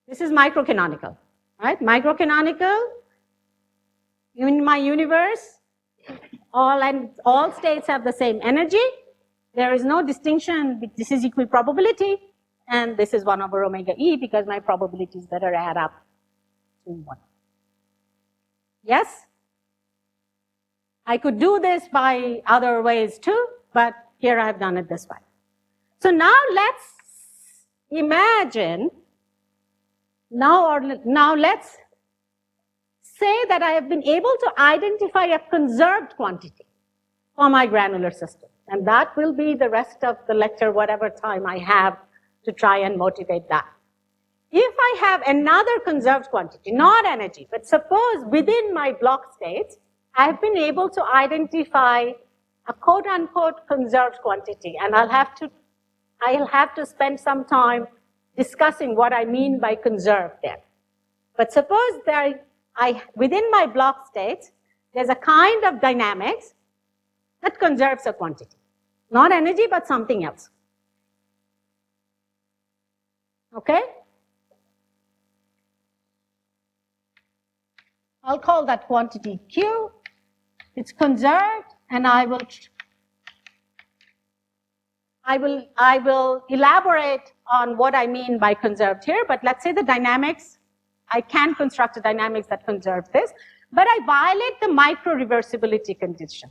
This is microcanonical, right? Microcanonical, in my universe, all states have the same energy. There is no distinction. This is equiprobability, and this is 1 over omega E because my probabilities better add up to 1. Yes? I could do this by other ways too, but here I've done it this way. So now let's imagine, now let's say that I have been able to identify a conserved quantity for my granular system. And that will be the rest of the lecture, whatever time I have to try and motivate that. If I have another conserved quantity, not energy, but suppose within my block states, I have been able to identify a quote-unquote conserved quantity, and I'll have to spend some time discussing what I mean by conserved there. But suppose within my block states, there's a kind of dynamics that conserves a quantity. Not energy, but something else. Okay? I'll call that quantity Q. It's conserved, and I will elaborate on what I mean by conserved here, but let's say the dynamics, I can construct a dynamics that conserves this, but I violate the micro-reversibility condition.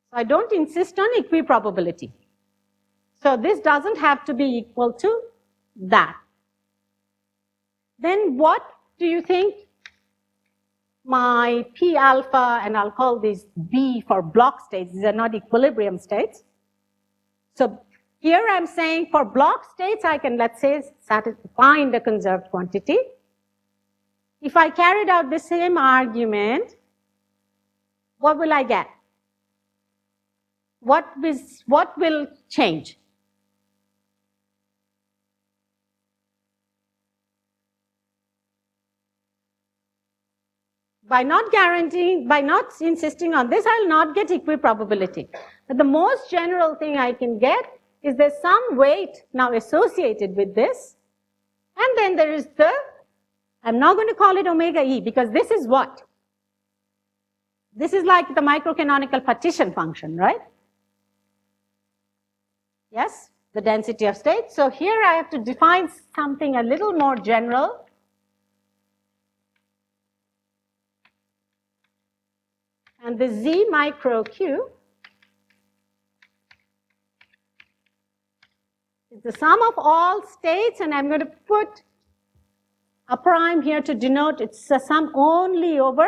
So I don't insist on equiprobability. So this doesn't have to be equal to that. Then what do you think my P alpha, and I'll call these B for block states, these are not equilibrium states. So here I'm saying for block states, I can, let's say, find a conserved quantity. If I carried out the same argument, what will I get? What will change? By not guaranteeing, by not insisting on this, I'll not get equiprobability. But the most general thing I can get is there's some weight now associated with this. And then there is I'm not going to call it omega E because this is what? This is like the microcanonical partition function, right? Yes, the density of states. So here I have to define something a little more general. And the Z micro Q It's the sum of all states, and I'm going to put a prime here to denote it's a sum only over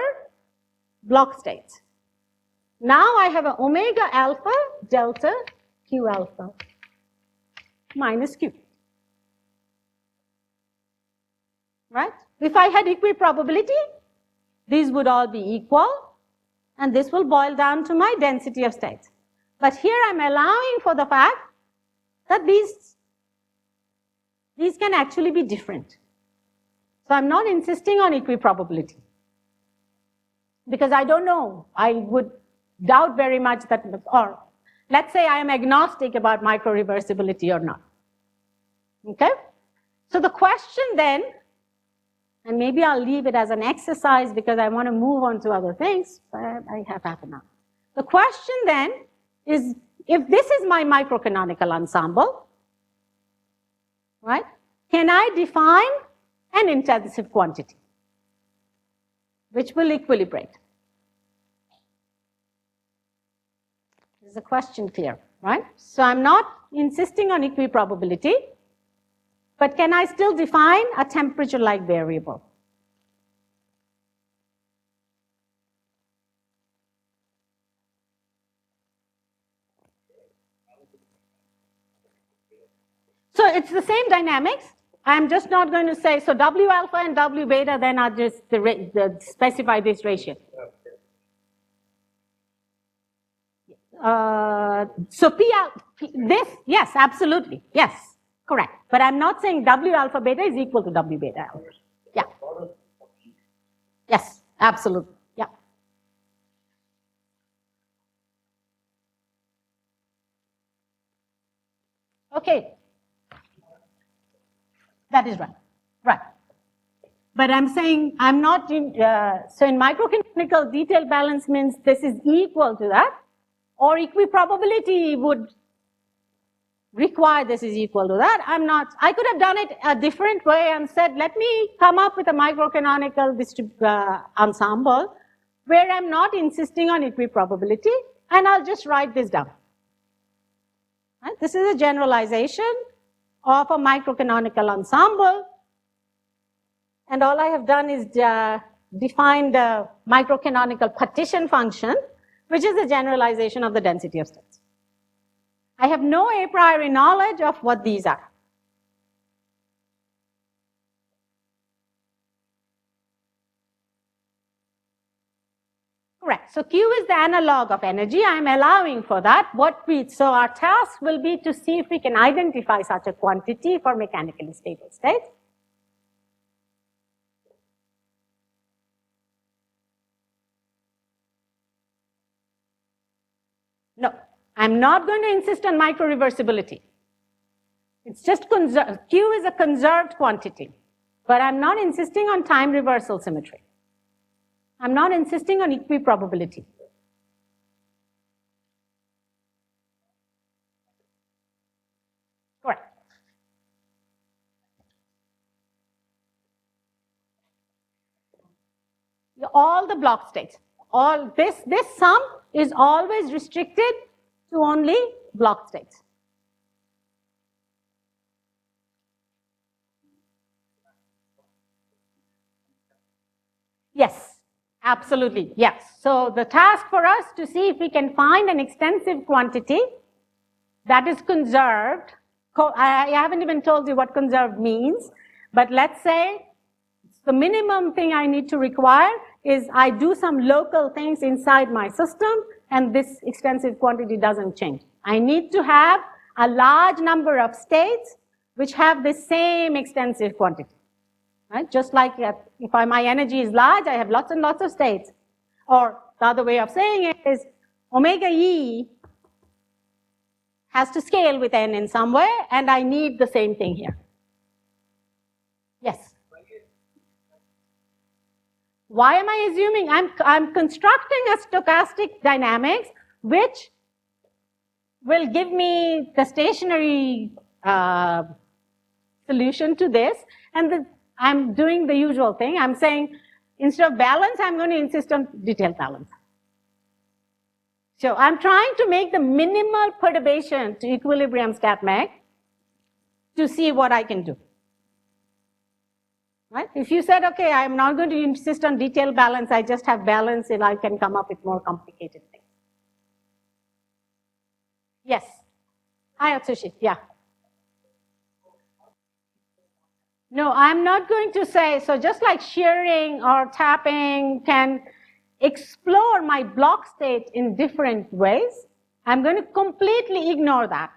block states. Now I have an omega alpha delta Q alpha minus Q. Right? If I had equiprobability, these would all be equal, and this will boil down to my density of states. But here I'm allowing for the fact that these can actually be different. So I'm not insisting on equiprobability, because I don't know. I would doubt very much that, or let's say I am agnostic about micro-reversibility or not. Okay? So the question then, and maybe I'll leave it as an exercise because I want to move on to other things, but I have half an hour. The question then is, if this is my microcanonical ensemble, right, can I define an intensive quantity which will equilibrate? Is the question clear, right? So I'm not insisting on equiprobability, but can I still define a temperature-like variable? So it's the same dynamics. I'm just not going to say, so W alpha and W beta then are just specify this ratio. So this, yes, absolutely, yes, correct. But I'm not saying W alpha beta is equal to W beta alpha. Yeah. Yes, absolutely. Yeah. Okay. That is right. Right. But I'm saying I'm not in, so in microcanonical detail balance means this is equal to that, or equiprobability would require this is equal to that. I'm not, I could have done it a different way and said, let me come up with a microcanonical ensemble where I'm not insisting on equiprobability, and I'll just write this down. Right? This is a generalization of a microcanonical ensemble, and all I have done is define the microcanonical partition function, which is a generalization of the density of states. I have no a priori knowledge of what these are. Correct. So Q is the analog of energy. I'm allowing for that. So our task will be to see if we can identify such a quantity for mechanically stable states. No, I'm not going to insist on micro-reversibility. It's just conserved. Q is a conserved quantity, but I'm not insisting on time reversal symmetry. I'm not insisting on equiprobability. Correct. All the block states. All this sum is always restricted to only block states. Yes, absolutely, yes. So the task for us to see if we can find an extensive quantity that is conserved. I haven't even told you what conserved means, but let's say the minimum thing I need to require is I do some local things inside my system, and this extensive quantity doesn't change. I need to have a large number of states which have the same extensive quantity. Right? Just like if my energy is large, I have lots and lots of states. Or the other way of saying it is omega E has to scale with n in some way, and I need the same thing here. Yes? Why am I assuming? I'm constructing a stochastic dynamics which will give me the stationary solution to this, and I'm doing the usual thing. I'm saying instead of balance, I'm going to insist on detailed balance. So I'm trying to make the minimal perturbation to equilibrium stat mech to see what I can do. Right? If you said, okay, I'm not going to insist on detailed balance, I just have balance and I can come up with more complicated things. Yes. Hi, Atsushi. Yeah. No, I'm not going to say, so just like shearing or tapping can explore my block state in different ways, I'm going to completely ignore that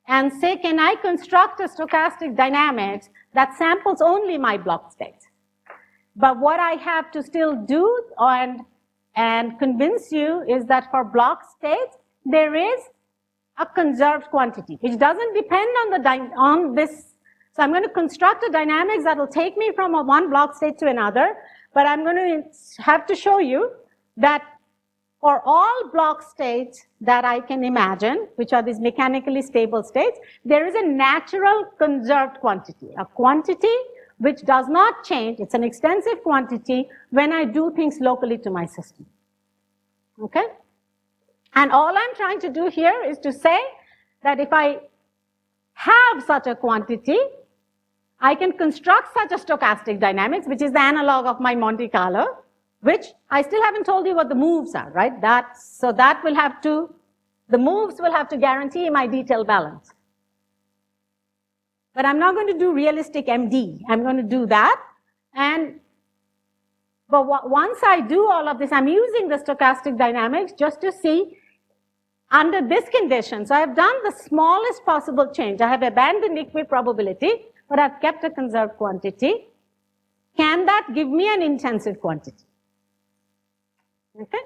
and say, can I construct a stochastic dynamics that samples only my block state? But what I have to still do and convince you is that for block states, there is a conserved quantity, which doesn't depend on this. So I'm going to construct a dynamics that will take me from one block state to another, but I'm going to have to show you that for all block states that I can imagine, which are these mechanically stable states, there is a natural conserved quantity, a quantity which does not change. It's an extensive quantity when I do things locally to my system. Okay? And all I'm trying to do here is to say that if I have such a quantity, I can construct such a stochastic dynamics, which is the analog of my Monte Carlo, which I still haven't told you what the moves are, right? So that will have to, the moves will have to guarantee my detailed balance. But I'm not going to do realistic MD. I'm going to do that. But once I do all of this, I'm using the stochastic dynamics just to see under this condition. So I've done the smallest possible change. I have abandoned equiprobability, but I've kept a conserved quantity. Can that give me an intensive quantity? Okay?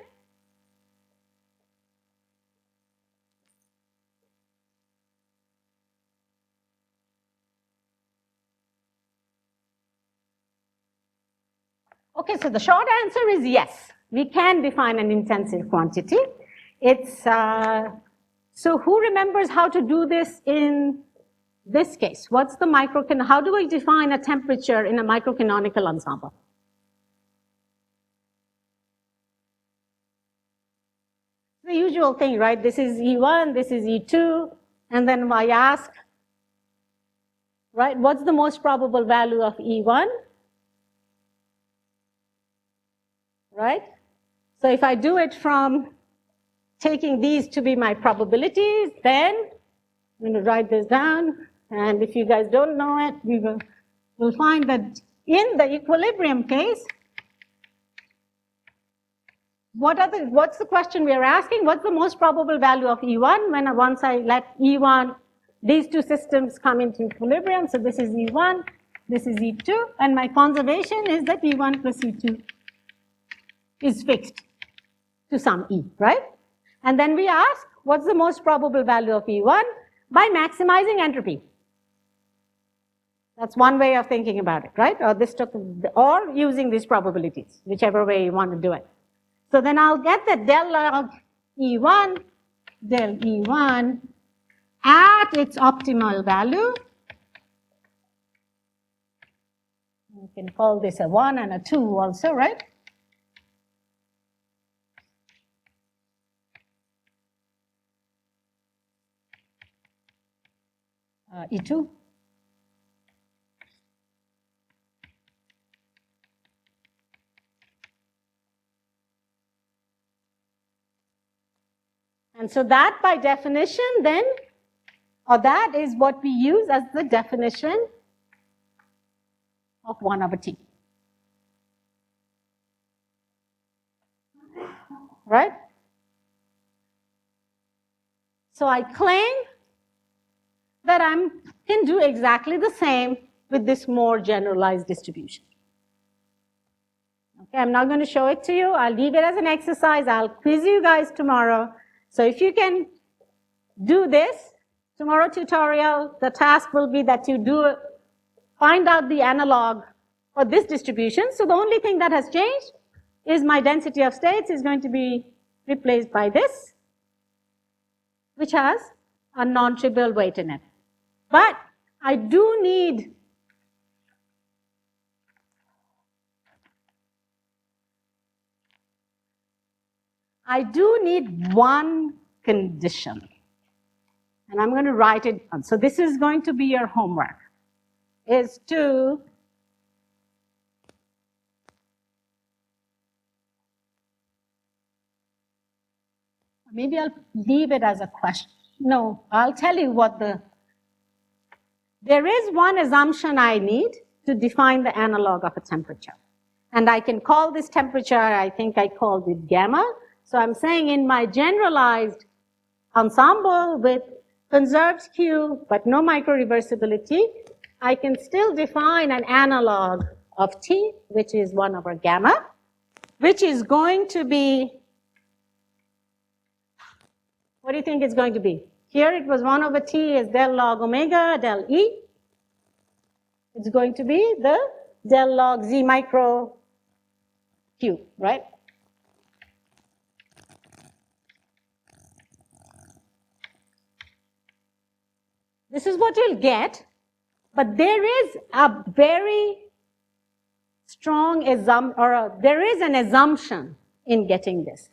Okay, so the short answer is yes. We can define an intensive quantity. It's, so who remembers how to do this in this case? What's the how do we define a temperature in a microcanonical ensemble? The usual thing, right? This is E1, this is E2, and then I ask, right, what's the most probable value of E1? Right? So if I do it from taking these to be my probabilities, then I'm going to write this down. And if you guys don't know it, we'll find that in the equilibrium case, what's the question we are asking? What's the most probable value of E1 once I let E1, these two systems come into equilibrium? So this is E1, this is E2, and my conservation is that E1 plus E2 is fixed to some E, right? And then we ask, what's the most probable value of E1? By maximizing entropy. That's one way of thinking about it, right? Or using these probabilities, whichever way you want to do it. So then I'll get that del log E1, del E1 at its optimal value. You can call this a 1 and a 2 also, right? E2. And so that by definition then, or that is what we use as the definition of 1 over T. Right? So I claim that I can do exactly the same with this more generalized distribution. Okay, I'm not going to show it to you. I'll leave it as an exercise. I'll quiz you guys tomorrow. So if you can do this, tomorrow tutorial, the task will be that you find out the analog for this distribution. So the only thing that has changed is my density of states is going to be replaced by this, which has a non-trivial weight in it. But I do need one condition. and I'm going to write it down. So this is going to be your homework, is to maybe I'll leave it as a question. No, I'll tell you what there is one assumption I need to define the analog of a temperature. And I can call this temperature, I think I called it gamma. So I'm saying in my generalized ensemble with conserved Q, but no micro-reversibility, I can still define an analog of T, which is 1 over gamma, which is going to be, what do you think it's going to be? Here it was 1 over T is del log omega, del E. It's going to be the del log Z micro Q, right? This is what you'll get, but there is a very strong assumption, or there is an assumption in getting this.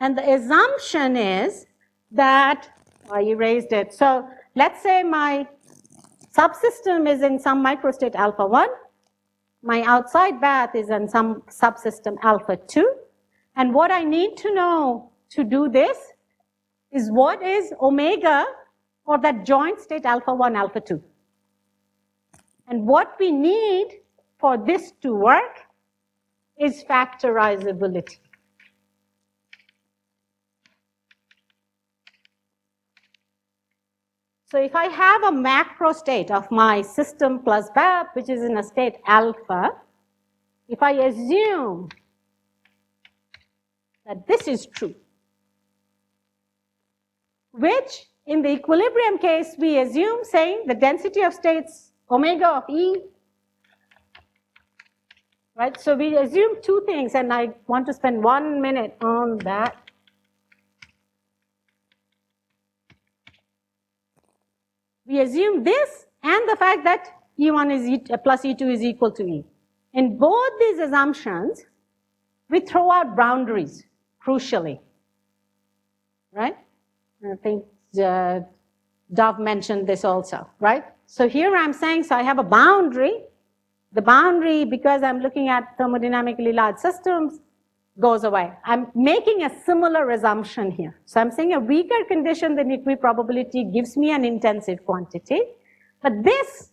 And the assumption is that, I erased it. So let's say my subsystem is in some microstate alpha 1. My outside bath is in some subsystem alpha 2. And what I need to know to do this is what is omega for that joint state alpha 1, alpha 2. And what we need for this to work is factorizability. So if I have a macro state of my system plus bath, which is in a state alpha, if I assume that this is true, which in the equilibrium case, we assume saying the density of states omega of E, right? So we assume two things, and I want to spend 1 minute on that. We assume this and the fact that E1 is plus E2 is equal to E. In both these assumptions, we throw out boundaries, crucially, right? I think Dov mentioned this also, right? So here I'm saying, so I have a boundary. The boundary, because I'm looking at thermodynamically large systems, goes away. I'm making a similar assumption here. So I'm saying a weaker condition than equiprobability gives me an intensive quantity, but this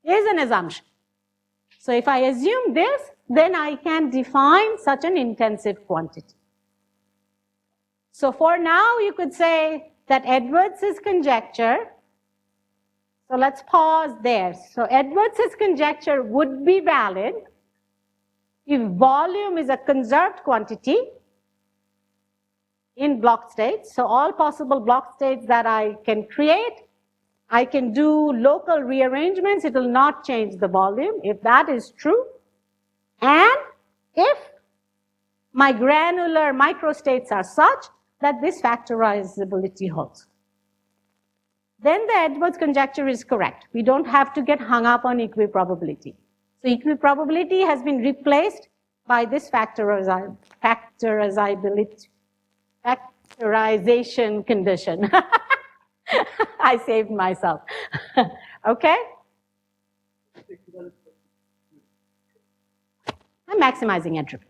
is an assumption. So if I assume this, then I can define such an intensive quantity. So for now, you could say that Edwards' conjecture, so let's pause there. So Edwards' conjecture would be valid if volume is a conserved quantity in block states. So all possible block states that I can create, I can do local rearrangements. It will not change the volume if that is true. And if my granular microstates are such that this factorizability holds, then the Edwards conjecture is correct. We don't have to get hung up on equiprobability. So equiprobability has been replaced by this factorization condition. I saved myself. Okay? I'm maximizing entropy.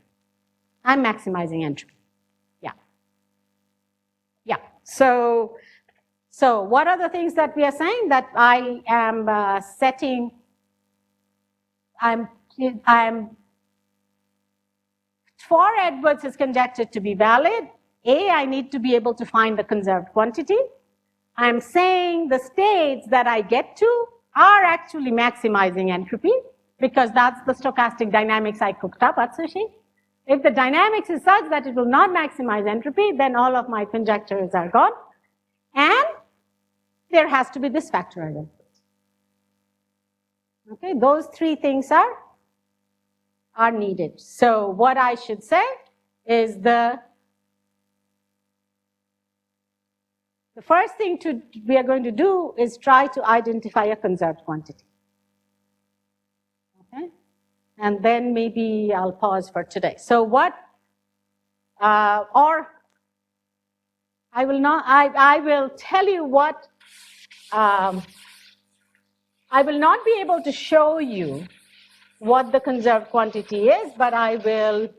I'm maximizing entropy. Yeah. Yeah. So what are the things that we are saying? That I am setting, for Edwards' conjecture to be valid, A, I need to be able to find the conserved quantity. I'm saying the states that I get to are actually maximizing entropy, because that's the stochastic dynamics I cooked up at Sushi. If the dynamics is such that it will not maximize entropy, then all of my conjectures are gone. And there has to be this factorization. Okay, those three things are needed. So what I should say is the first thing we are going to do is try to identify a conserved quantity. Okay, and then maybe I'll pause for today. So what, or I will not, I will tell you what, I will not be able to show you what the conserved quantity is, but I will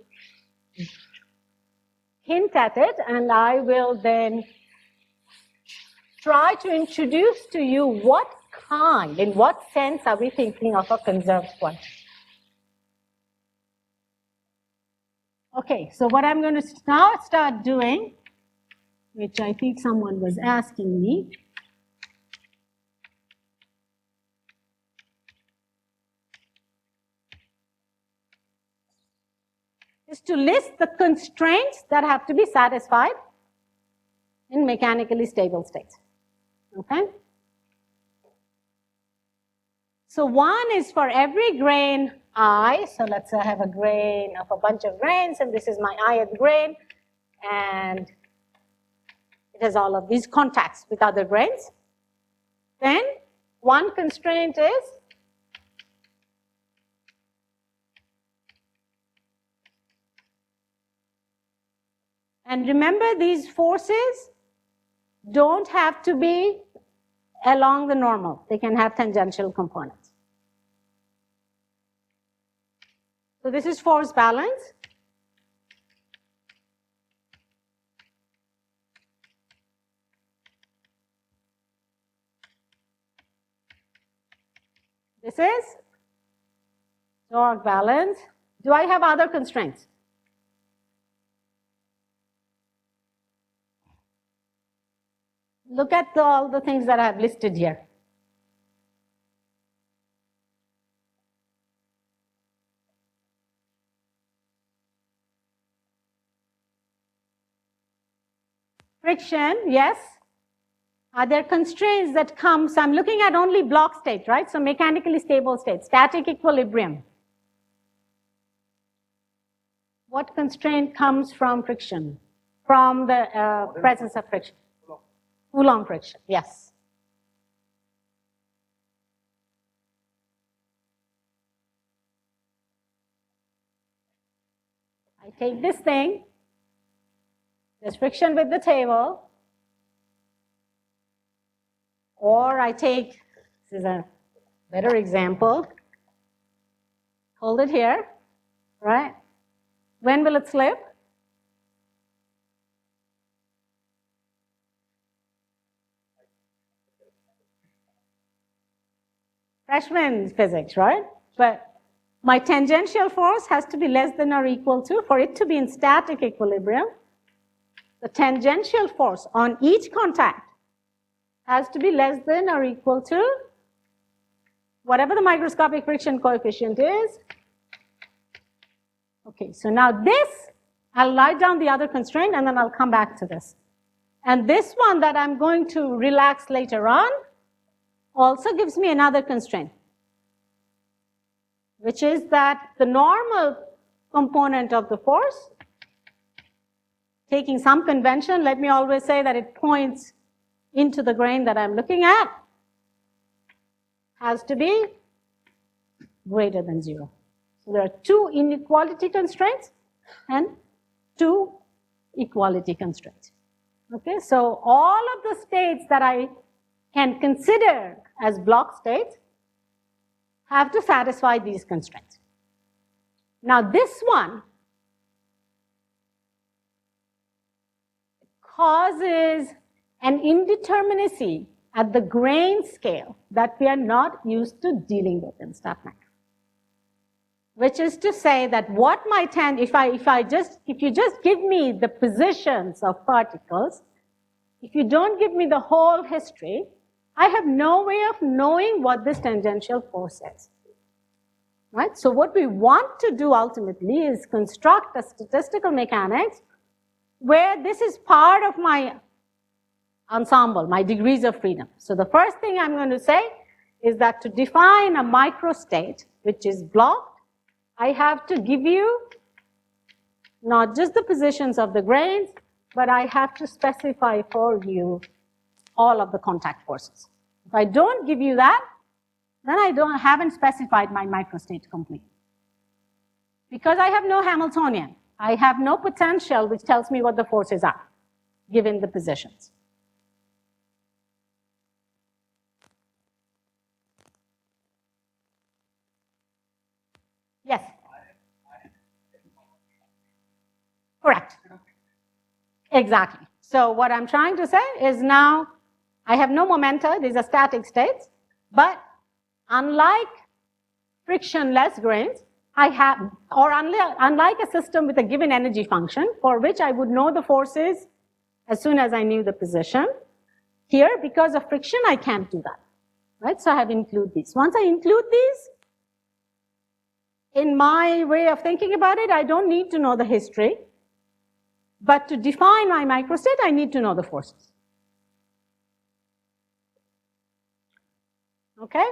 hint at it, and I will then try to introduce to you what kind, in what sense are we thinking of a conserved quantity. Okay, so what I'm going to now start doing, which I think someone was asking me, is to list the constraints that have to be satisfied in mechanically stable states. Okay? So one is for every grain I, so let's say I have a grain of a bunch of grains, and this is my ith grain, and it has all of these contacts with other grains. Then one constraint is and remember, these forces don't have to be along the normal. They can have tangential components. So this is force balance. This is torque balance. Do I have other constraints? Look at all the things that I have listed here. Friction, yes. Are there constraints that come? So I'm looking at only block state, right? So mechanically stable state, static equilibrium. What constraint comes from friction? From the presence of friction? Coulomb friction, yes. I take this thing, there's friction with the table, or I take, this is a better example, hold it here, right? When will it slip? Freshman physics, right? But my tangential force has to be less than or equal to, for it to be in static equilibrium, the tangential force on each contact has to be less than or equal to whatever the microscopic friction coefficient is. Okay, so now this, I'll write down the other constraint and then I'll come back to this. And this one that I'm going to relax later on also gives me another constraint, which is that the normal component of the force, taking some convention, let me always say that it points into the grain that I'm looking at, has to be greater than 0. So there are 2 inequality constraints and 2 equality constraints. Okay, so all of the states that I can consider as block states have to satisfy these constraints. Now this one causes an indeterminacy at the grain scale that we are not used to dealing with in stat mech. Which is to say that what my if you just give me the positions of particles, if you don't give me the whole history, I have no way of knowing what this tangential force is. Right? So what we want to do ultimately is construct a statistical mechanics where this is part of my ensemble, my degrees of freedom. So the first thing I'm going to say is that to define a microstate, which is blocked, I have to give you not just the positions of the grains, but I have to specify for you all of the contact forces. If I don't give you that, then I haven't specified my microstate completely. Because I have no Hamiltonian. I have no potential which tells me what the forces are. given the positions. Yes? Correct. Exactly. So what I'm trying to say is now I have no momenta, these are static states, but unlike frictionless grains, I have, or unlike a system with a given energy function for which I would know the forces as soon as I knew the position, here because of friction I can't do that, right? So I have include these. Once I include these, in my way of thinking about it, I don't need to know the history, but to define my microstate, I need to know the forces. Okay?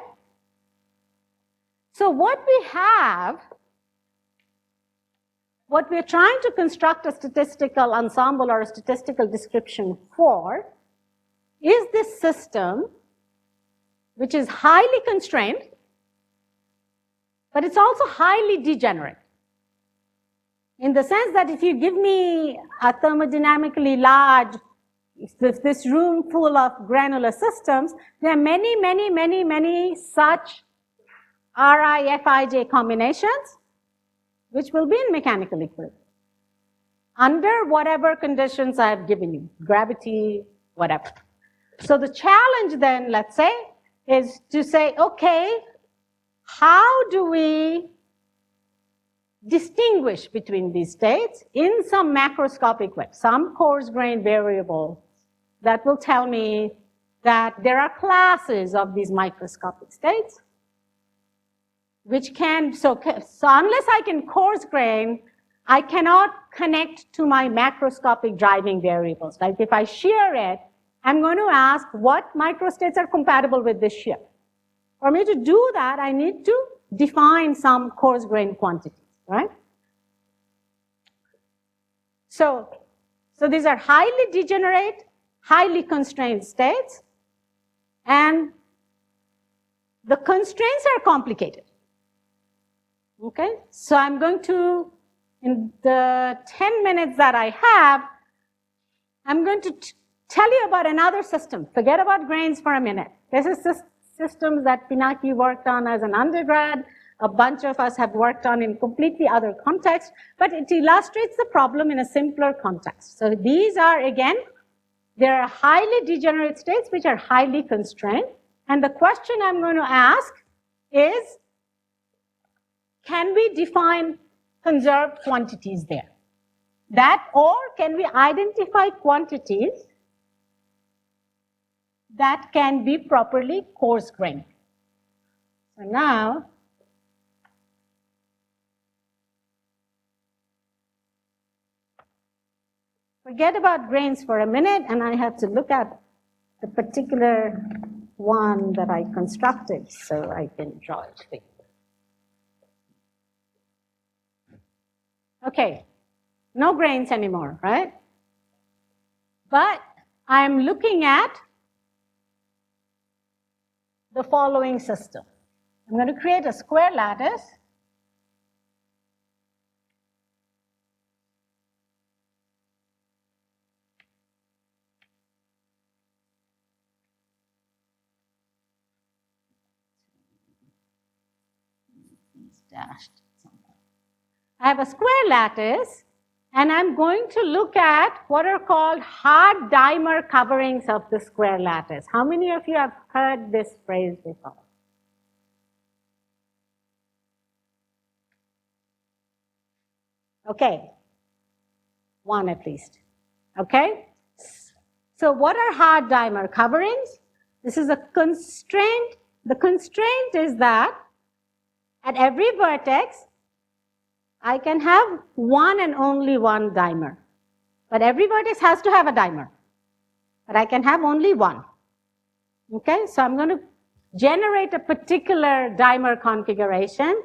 So what we have, what we're trying to construct a statistical ensemble or a statistical description for is this system which is highly constrained, but it's also highly degenerate. In the sense that if you give me a thermodynamically large, this room full of granular systems, there are many such RI-FIJ combinations which will be in mechanical equilibrium under whatever conditions I have given you, gravity, whatever. So the challenge then, let's say, is to say, okay, how do we distinguish between these states in some macroscopic way, some coarse grained variable that will tell me that there are classes of these microscopic states which can, so unless I can coarse grain, I cannot connect to my macroscopic driving variables. Like if I shear it, I'm going to ask what microstates are compatible with this shear. For me to do that, I need to define some coarse grained quantities, right? So these are highly degenerate, highly constrained states, and the constraints are complicated. Okay, so I'm going to, in the 10 minutes that I have, I'm going to tell you about another system. Forget about grains for a minute. This is systems that Pinaki worked on as an undergrad. A bunch of us have worked on in completely other contexts, but it illustrates the problem in a simpler context. So these are, again, there are highly degenerate states which are highly constrained. And the question I'm going to ask is, can we define conserved quantities there? That, or can we identify quantities that can be properly coarse grained? So now, forget about grains for a minute, and I have to look at the particular one that I constructed so I can draw it for you. Okay, no grains anymore, right? But I'm looking at the following system. I'm going to create a square lattice. It's dashed somewhere. I have a square lattice, and I'm going to look at what are called hard dimer coverings of the square lattice. How many of you have heard this phrase before? Okay, one at least. Okay? So what are hard dimer coverings? This is a constraint. The constraint is that at every vertex, I can have one and only one dimer. But every vertex has to have a dimer. But I can have only one. Okay, so I'm going to generate a particular dimer configuration.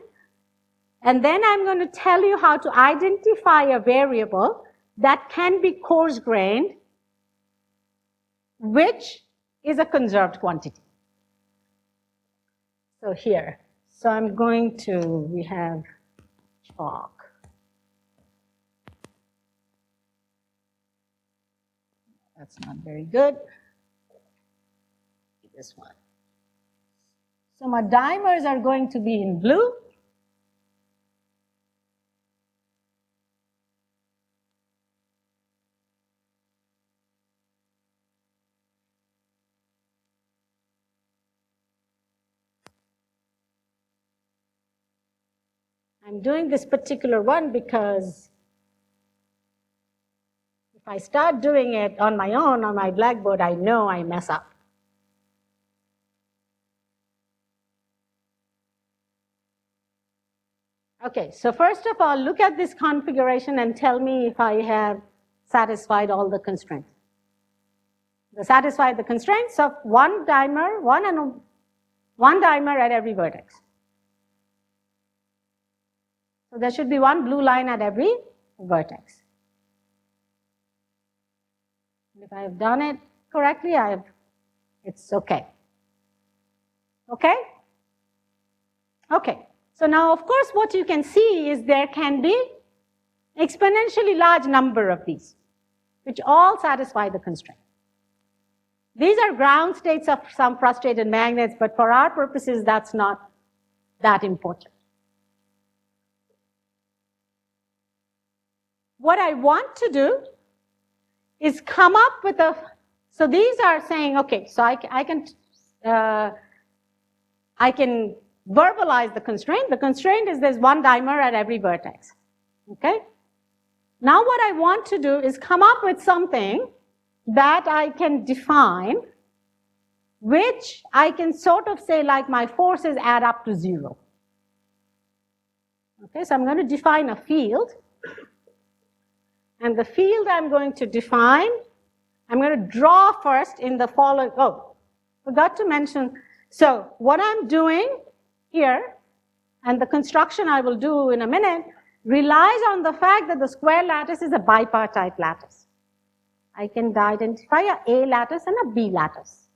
And then I'm going to tell you how to identify a variable that can be coarse grained, which is a conserved quantity. So here, so I'm going to, we have chalk. That's not very good. This one. So my dimers are going to be in blue. I'm doing this particular one because if I start doing it on my own on my blackboard, I know I mess up. Okay, so first of all, look at this configuration and tell me if I have satisfied all the constraints. Satisfied the constraints of one dimer, one dimer at every vertex. So there should be one blue line at every vertex. If I have done it correctly, it's okay. Okay? Okay. So now, of course, what you can see is there can be exponentially large number of these, which all satisfy the constraint. These are ground states of some frustrated magnets, but for our purposes, that's not that important. What I want to do is come up with so these are saying, okay, so I can verbalize the constraint. The constraint is there's one dimer at every vertex, okay? Now what I want to do is come up with something that I can define, which I can sort of say like my forces add up to 0. Okay, so I'm going to define a field. And the field I'm going to define, I'm going to draw first in the following, forgot to mention, so what I'm doing here, and the construction I will do in a minute, relies on the fact that the square lattice is a bipartite lattice. I can identify a lattice and a B lattice.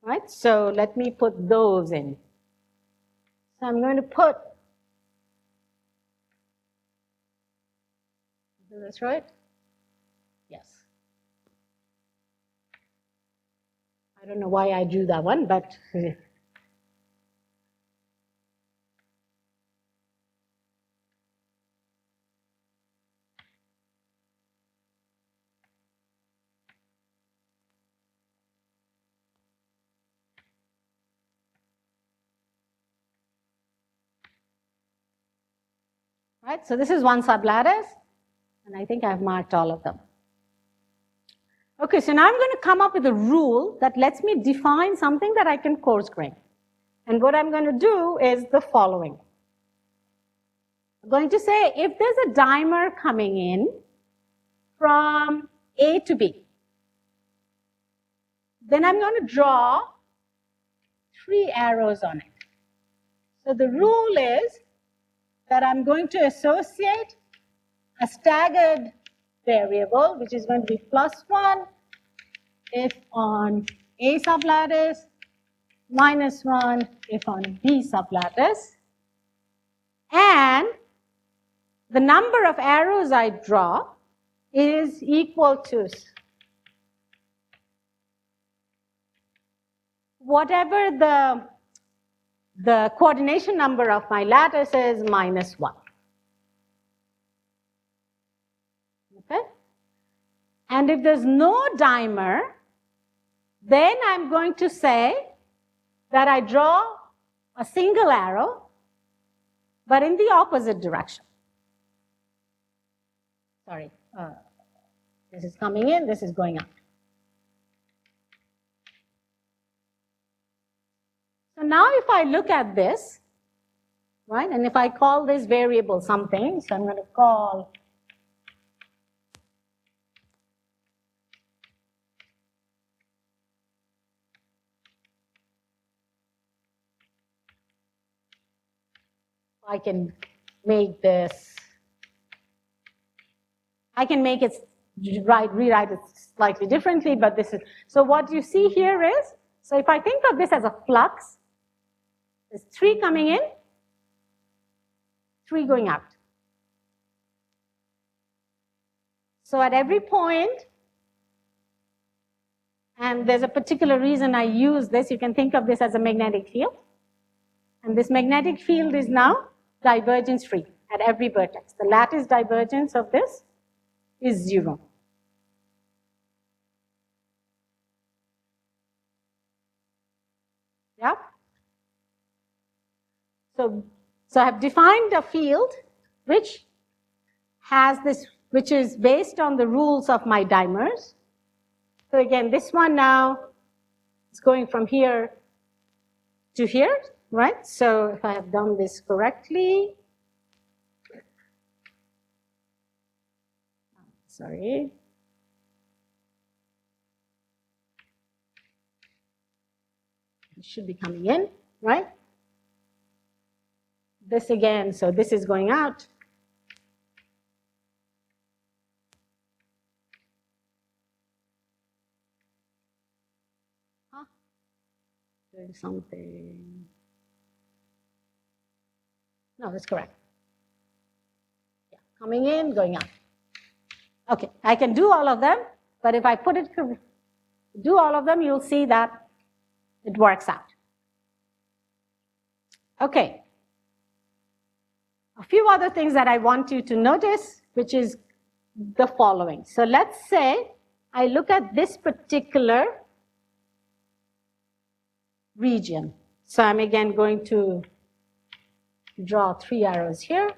Right? So let me put those in. So I'm going to put, is this right? Yes. I don't know why I drew that one, but right, so this is one sublattice, and I think I've marked all of them. Okay, so now I'm going to come up with a rule that lets me define something that I can coarse grain. And what I'm going to do is the following. I'm going to say if there's a dimer coming in from A to B, then I'm going to draw 3 arrows on it. So the rule is that I'm going to associate a staggered variable, which is going to be +1 if on A sublattice, -1 if on B sublattice, and the number of arrows I draw is equal to whatever the coordination number of my lattice is -1. Okay? And if there's no dimer, then I'm going to say that I draw a single arrow, but in the opposite direction. Sorry, this is coming in, this is going out. So now if I look at this, right, and if I call this variable something, so I'm going to call I can make this, I can make it rewrite it slightly differently, but this is, so what you see here is, so if I think of this as a flux, there's 3 coming in, 3 going out. So at every point, And there's a particular reason I use this. You can think of this as a magnetic field. And this magnetic field is now divergence free at every vertex. The lattice divergence of this is 0. Yeah? So I have defined a field which has this, which is based on the rules of my dimers. So again, this one now is going from here to here, right? So if I have done this correctly, sorry. It should be coming in, right? This again, so this is going out. Doing something. No, that's correct. Yeah, coming in, going out. Okay, I can do all of them, but if I put it, do all of them, you'll see that it works out. Okay. A few other things that I want you to notice, which is the following. So let's say I look at this particular region. So I'm again going to draw 3 arrows here,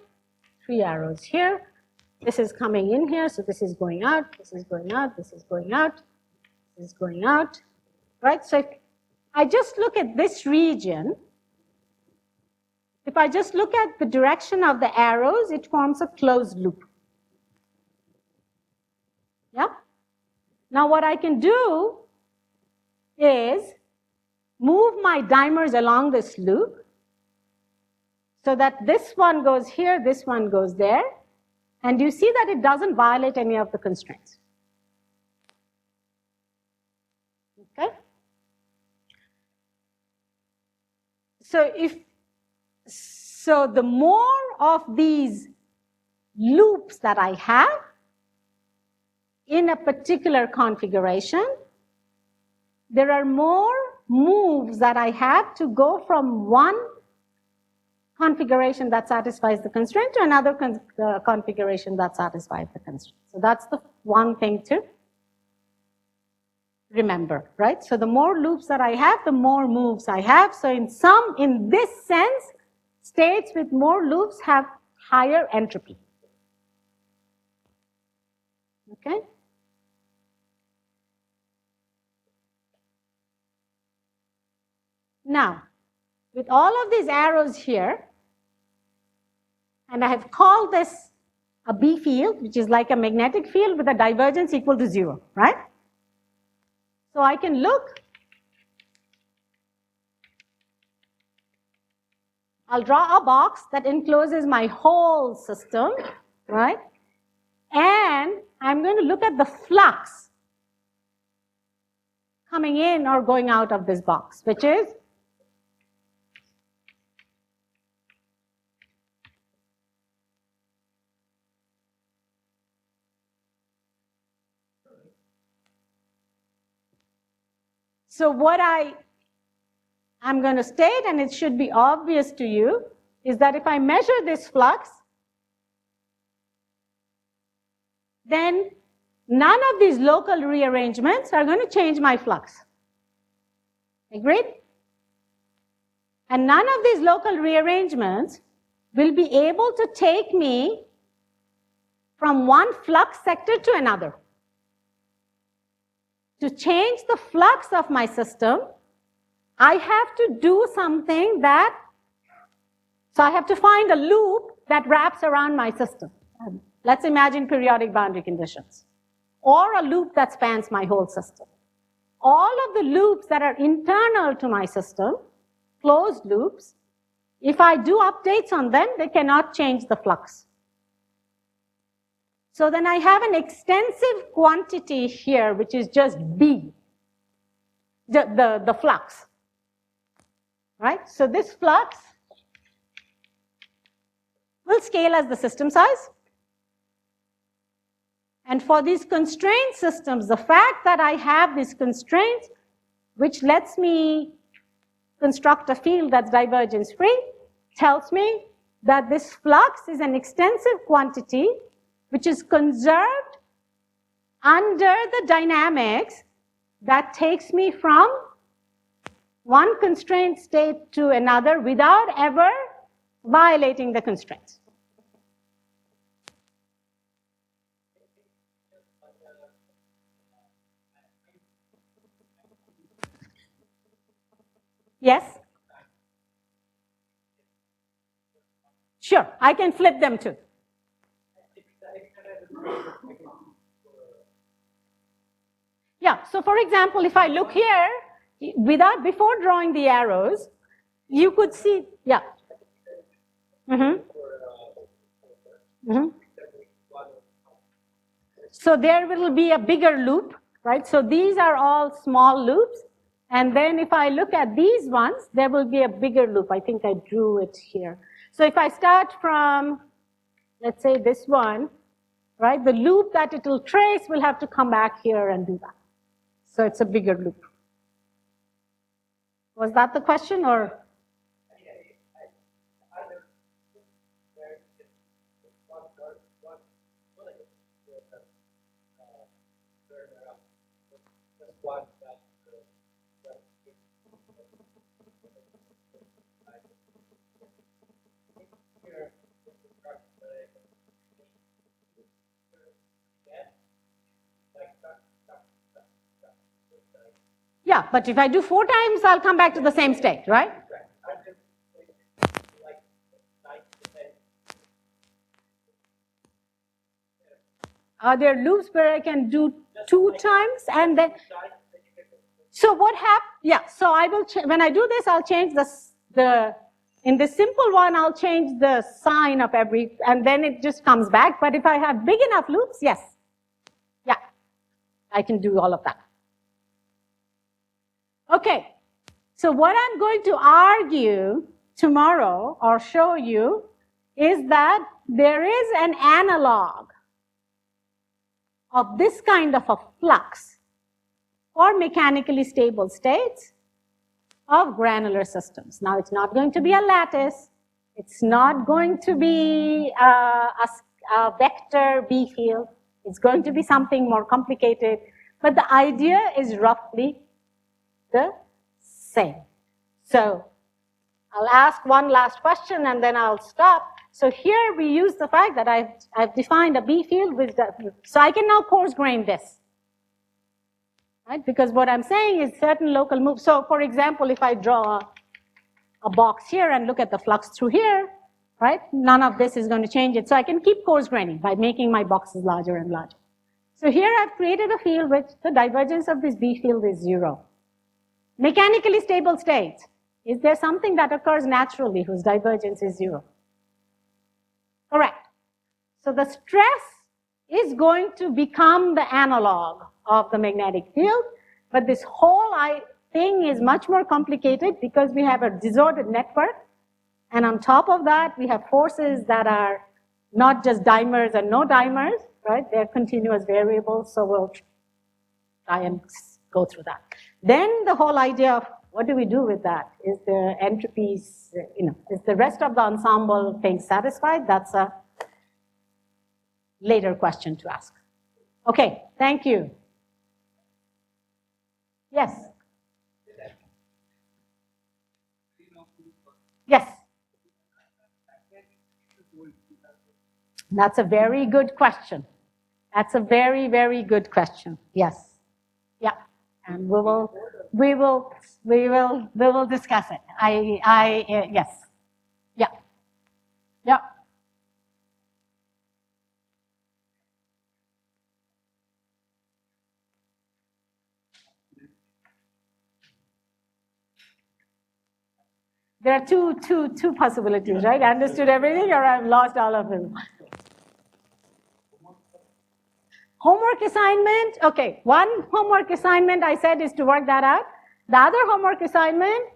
3 arrows here. This is coming in here, so this is going out, this is going out, this is going out, this is going out, right? So if I just look at this region, if I just look at the direction of the arrows, it forms a closed loop. Yeah? Now what I can do is move my dimers along this loop so that this one goes here, this one goes there, and you see that it doesn't violate any of the constraints. Okay? So the more of these loops that I have in a particular configuration, there are more moves that I have to go from one configuration that satisfies the constraint to another configuration that satisfies the constraint. So that's the one thing to remember, right? So the more loops that I have, the more moves I have. So in this sense, states with more loops have higher entropy. Okay? Now, with all of these arrows here, and I have called this a B field, which is like a magnetic field with a divergence equal to 0, right? So I can look, I'll draw a box that encloses my whole system, right? And I'm going to look at the flux coming in or going out of this box, which is so what I'm going to state, and it should be obvious to you, is that if I measure this flux, then none of these local rearrangements are going to change my flux. Agreed? And none of these local rearrangements will be able to take me from one flux sector to another. To change the flux of my system, I have to do something that, so I have to find a loop that wraps around my system. Let's imagine periodic boundary conditions, or a loop that spans my whole system. All of the loops that are internal to my system, closed loops, if I do updates on them, they cannot change the flux. So then I have an extensive quantity here, which is just B, the flux, right? So this flux will scale as the system size. And for these constrained systems, the fact that I have these constraints, which lets me construct a field that's divergence free, tells me that this flux is an extensive quantity which is conserved under the dynamics that takes me from one constraint state to another without ever violating the constraints. Yes? Sure, I can flip them too. Yeah, so for example, if I look here, before drawing the arrows, you could see, yeah. So there will be a bigger loop, right? So these are all small loops. And then if I look at these ones, there will be a bigger loop. I think I drew it here. So if I start from, let's say this one, right? The loop that it will trace will have to come back here and do that. So it's a bigger loop. Was that the question or? Yeah, but if I do 4 times, I'll come back to the same state, right? Are there loops where I can do 2 times and then? So what happens? Yeah, so I will, when I do this, I'll change in the simple one, I'll change the sign of every, and then it just comes back. But if I have big enough loops, yes. Yeah, I can do all of that. Okay, so what I'm going to argue tomorrow or show you is that there is an analog of this kind of a flux for mechanically stable states of granular systems. Now, it's not going to be a lattice. It's not going to be a vector B field. It's going to be something more complicated. But the idea is roughly the same. So I'll ask one last question and then I'll stop. So here we use the fact that I've defined a B field with so I can now coarse grain this, right? Because what I'm saying is certain local moves. So for example, if I draw a box here and look at the flux through here, right? None of this is going to change it. So I can keep coarse graining by making my boxes larger and larger. So here I've created a field which the divergence of this B field is 0. Mechanically stable states. Is there something that occurs naturally whose divergence is 0? Correct. So the stress is going to become the analog of the magnetic field, but this whole thing is much more complicated because we have a disordered network, and on top of that, we have forces that are not just dimers and no dimers, right? They're continuous variables, so we'll try and go through that. Then the whole idea of what do we do with that? Is the entropies, is the rest of the ensemble thing satisfied? That's a later question to ask. Okay, thank you. Yes? Yes? That's a very good question. That's a very, very good question. Yes. Yeah. And we will discuss it. Yes. Yeah. Yeah. There are two possibilities, right? I understood everything or I've lost all of them. Homework assignment, okay, one homework assignment I said is to work that out. The other homework assignment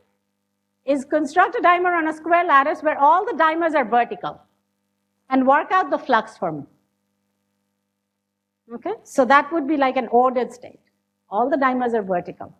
is construct a dimer on a square lattice where all the dimers are vertical and work out the flux for me. Okay, so that would be like an ordered state. All the dimers are vertical.